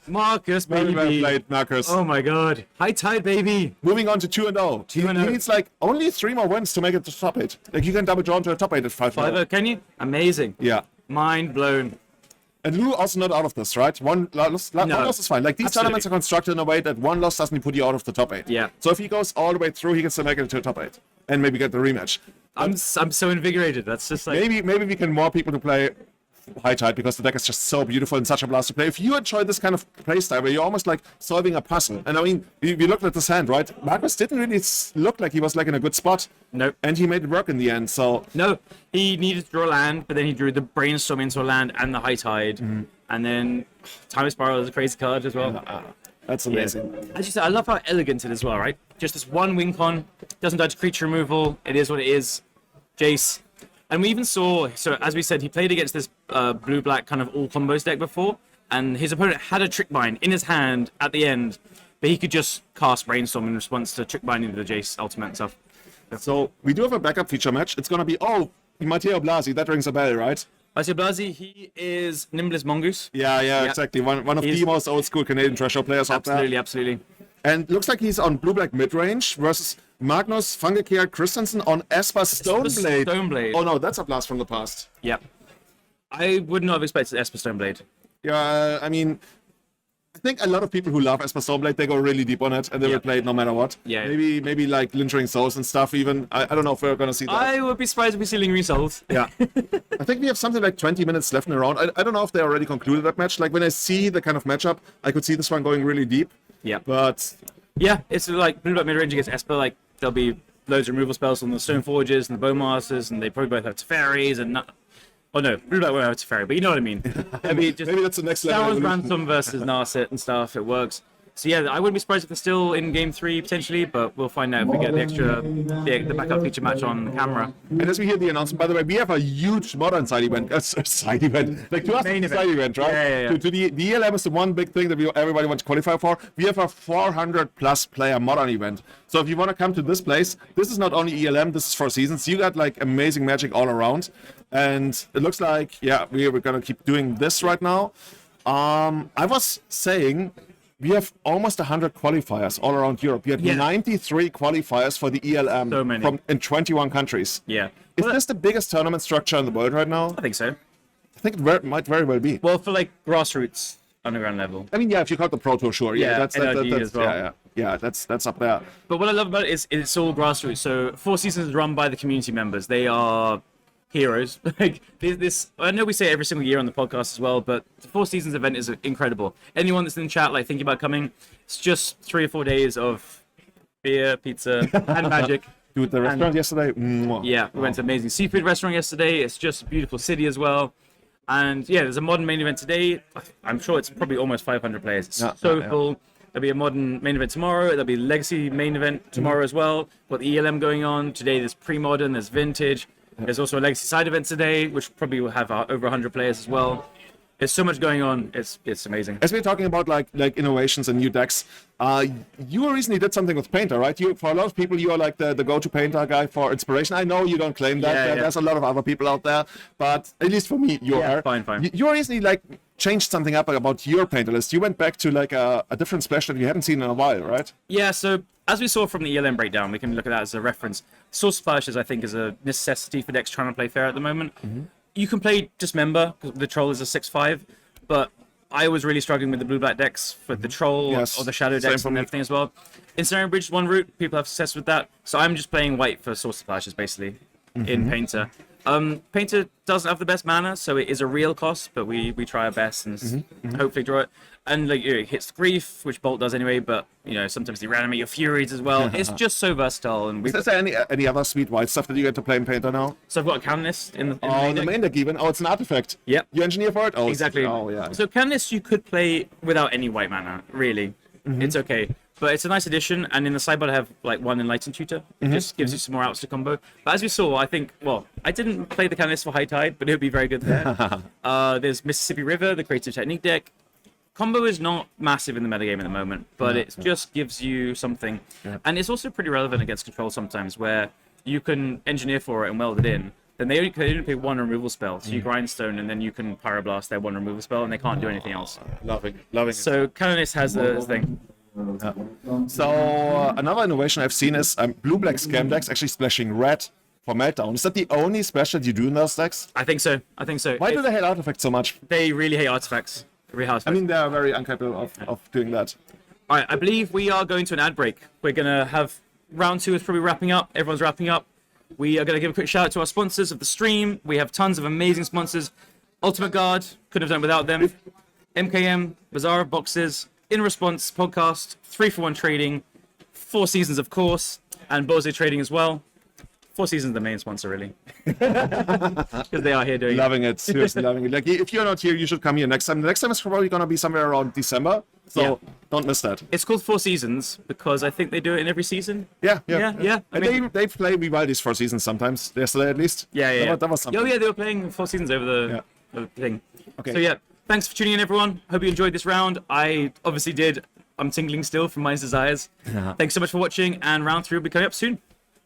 Marcus, baby. Very well played, Marcus. Oh my god. High tide, baby. Moving on to 2-0. He needs like only 3 more wins to make it to top 8. Like, you can double draw into a top 8 at 5-0. 5-0, can you? Amazing. Yeah. Mind blown. And Lou also not out of this, right? One loss is fine. Like, these tournaments are constructed in a way that 1 loss doesn't put you out of the top 8. Yeah. So if he goes all the way through, he can still make it to a top 8 and maybe get the rematch. I'm so invigorated. That's just like maybe we can more people to play High Tide because the deck is just so beautiful and such a blast to play. If you enjoy this kind of play style where you're almost like solving a puzzle, and I mean, we looked at this hand, right? Marcus didn't really look like he was like in a good spot. Nope. And he made it work in the end. So no, he needed to draw a land, but then he drew the brainstorm into a land and the High Tide, and then Time Spiral is a crazy card as well. That's amazing. Yeah. As you said, I love how elegant it is, well, right? Just this one win con, doesn't dodge creature removal. It is what it is. Jace. And we even saw, so as we said, he played against this blue-black kind of all combos deck before, and his opponent had a Trick Bind in his hand at the end, but he could just cast Brainstorm in response to Trick Binding the Jace ultimate and stuff. So we do have a backup feature match. It's going to be, Matteo Blasi, that rings a bell, right? Matteo Blasi, he is Nimblest Mongoose. Yeah, exactly. One of the most old-school Canadian treasure players out there. Absolutely. And looks like he's on blue-black mid-range versus Magnus Fangekjær Christensen on Esper Stoneblade. Oh no, that's a blast from the past. Yeah. I would not have expected Esper Stoneblade. Yeah, I mean, I think a lot of people who love Esper Stoneblade, they go really deep on it and they will play it no matter what. Yeah. Maybe like Lingering Souls and stuff even. I don't know if we're going to see that. I would be surprised if we see Lingering Souls. Yeah. I think we have something like 20 minutes left in the round. I don't know if they already concluded that match. Like when I see the kind of matchup, I could see this one going really deep. Yeah. But yeah, it's like blue-black mid-range against Esper, like there'll be loads of removal spells on the Stone Forges and the Bowmasters, and they probably both have Teferis and not. Oh no, blue-black won't have Teferi, but you know what I mean. Maybe that's the next level. Sounds Ransom versus Narset and stuff. It works. So yeah, I wouldn't be surprised if they're still in Game 3 potentially, but we'll find out if we get the backup feature match on camera. And as we hear the announcement, by the way, we have a huge modern side event. Side event. Like to us, it's a side event, right? Yeah. To the ELM is the one big thing that everybody wants to qualify for. We have a 400 plus player modern event. So if you want to come to this place, this is not only ELM, this is 4 seasons. You got like amazing magic all around. And it looks like, we're going to keep doing this right now. I was saying, we have almost 100 qualifiers all around Europe. We had 93 qualifiers for the ELM so many. in 21 countries. Yeah. Is this the biggest tournament structure in the world right now? I think so. I think it might very well be. Well, for like grassroots underground level. I mean, if you count the Pro Tour, sure. That's as well. That's up there. But what I love about it is it's all grassroots. So 4 seasons is run by the community members. They are heroes. Like this, I know we say it every single year on the podcast as well, but the 4 seasons event is incredible. Anyone that's in chat, like thinking about coming, it's just 3 or 4 days of beer, pizza, and magic. Dude, the restaurant yesterday. Yeah, we went to an amazing seafood restaurant yesterday. It's just a beautiful city as well. And yeah, there's a modern main event today. I'm sure it's probably almost 500 players. It's full. There'll be a modern main event tomorrow. There'll be a legacy main event tomorrow as well. Got the ELM going on today. There's pre-modern. There's vintage. There's also a legacy side event today, which probably will have over 100 players as well. There's so much going on. It's amazing. As we're talking about like innovations and new decks, you recently did something with Painter, right? For a lot of people, you are like the go-to Painter guy for inspiration. I know you don't claim that. There's a lot of other people out there, but at least for me, you are. Fine. You recently like changed something up about your painter list. You went back to like a different splash that you hadn't seen in a while, right? Yeah, so as we saw from the ELM breakdown, we can look at that as a reference. Source splashes, I think, is a necessity for decks trying to play fair at the moment. You can play Dismember, because the Troll is a 6/5, but I was really struggling with the blue-black decks for the Troll or the Shadow decks and everything as well. Incinerator Bridge is one route. People have success with that. So I'm just playing white for Source splashes, basically, in Painter. Painter doesn't have the best mana, so it is a real cost, but we try our best and hopefully draw it. And like it hits Grief, which Bolt does anyway, but sometimes they reanimate your Furies as well. It's just so versatile. And is there any other sweet white stuff that you get to play in Painter now? So I've got a Canonist in the main deck even. Oh, it's an artifact. Yep. You engineer for it? Oh, exactly. Oh, yeah. So Canonist you could play without any white mana, really. It's okay. But it's a nice addition, and in the sideboard I have like one Enlightened Tutor. It just gives you some more outs to combo. But as we saw, I think, I didn't play the Canonist for High Tide, but it would be very good there. There's Mississippi River, the Creative Technique deck. Combo is not massive in the metagame at the moment, but it just gives you something. Yeah. And it's also pretty relevant against control sometimes, where you can engineer for it and weld it in. Then they only play one removal spell, so you Grindstone, and then you can Pyroblast their one removal spell, and they can't do anything else. Loving So Canonist has the thing. So another innovation I've seen is blue-black scam decks actually splashing red for Meltdown. Is that the only splash that you do in those decks? I think so. Why do they hate artifacts so much? They really hate artifacts. I mean, they are very incapable of doing that. All right, I believe we are going to an ad break. We're going to have round 2 is probably wrapping up. Everyone's wrapping up. We are going to give a quick shout out to our sponsors of the stream. We have tons of amazing sponsors. Ultimate Guard, couldn't have done without them. MKM, Bazaar of Boxes, In Response Podcast, 3-for-1 Trading, 4 Seasons, of course, and Bose Trading as well. 4 Seasons the main sponsor, really. Because they are here doing loving it. Seriously loving it. Like, if you're not here, you should come here next time. The next time is probably going to be somewhere around December, so don't miss that. It's called 4 Seasons because I think they do it in every season. Yeah. I mean, they play Vivaldi's 4 Seasons sometimes. Yesterday, at least. Yeah. That was something. Oh, yeah, they were playing 4 Seasons over the thing. Okay. So, thanks for tuning in, everyone. Hope you enjoyed this round. I obviously did. I'm tingling still from Mind's Desires. Thanks so much for watching, and round 3 will be coming up soon.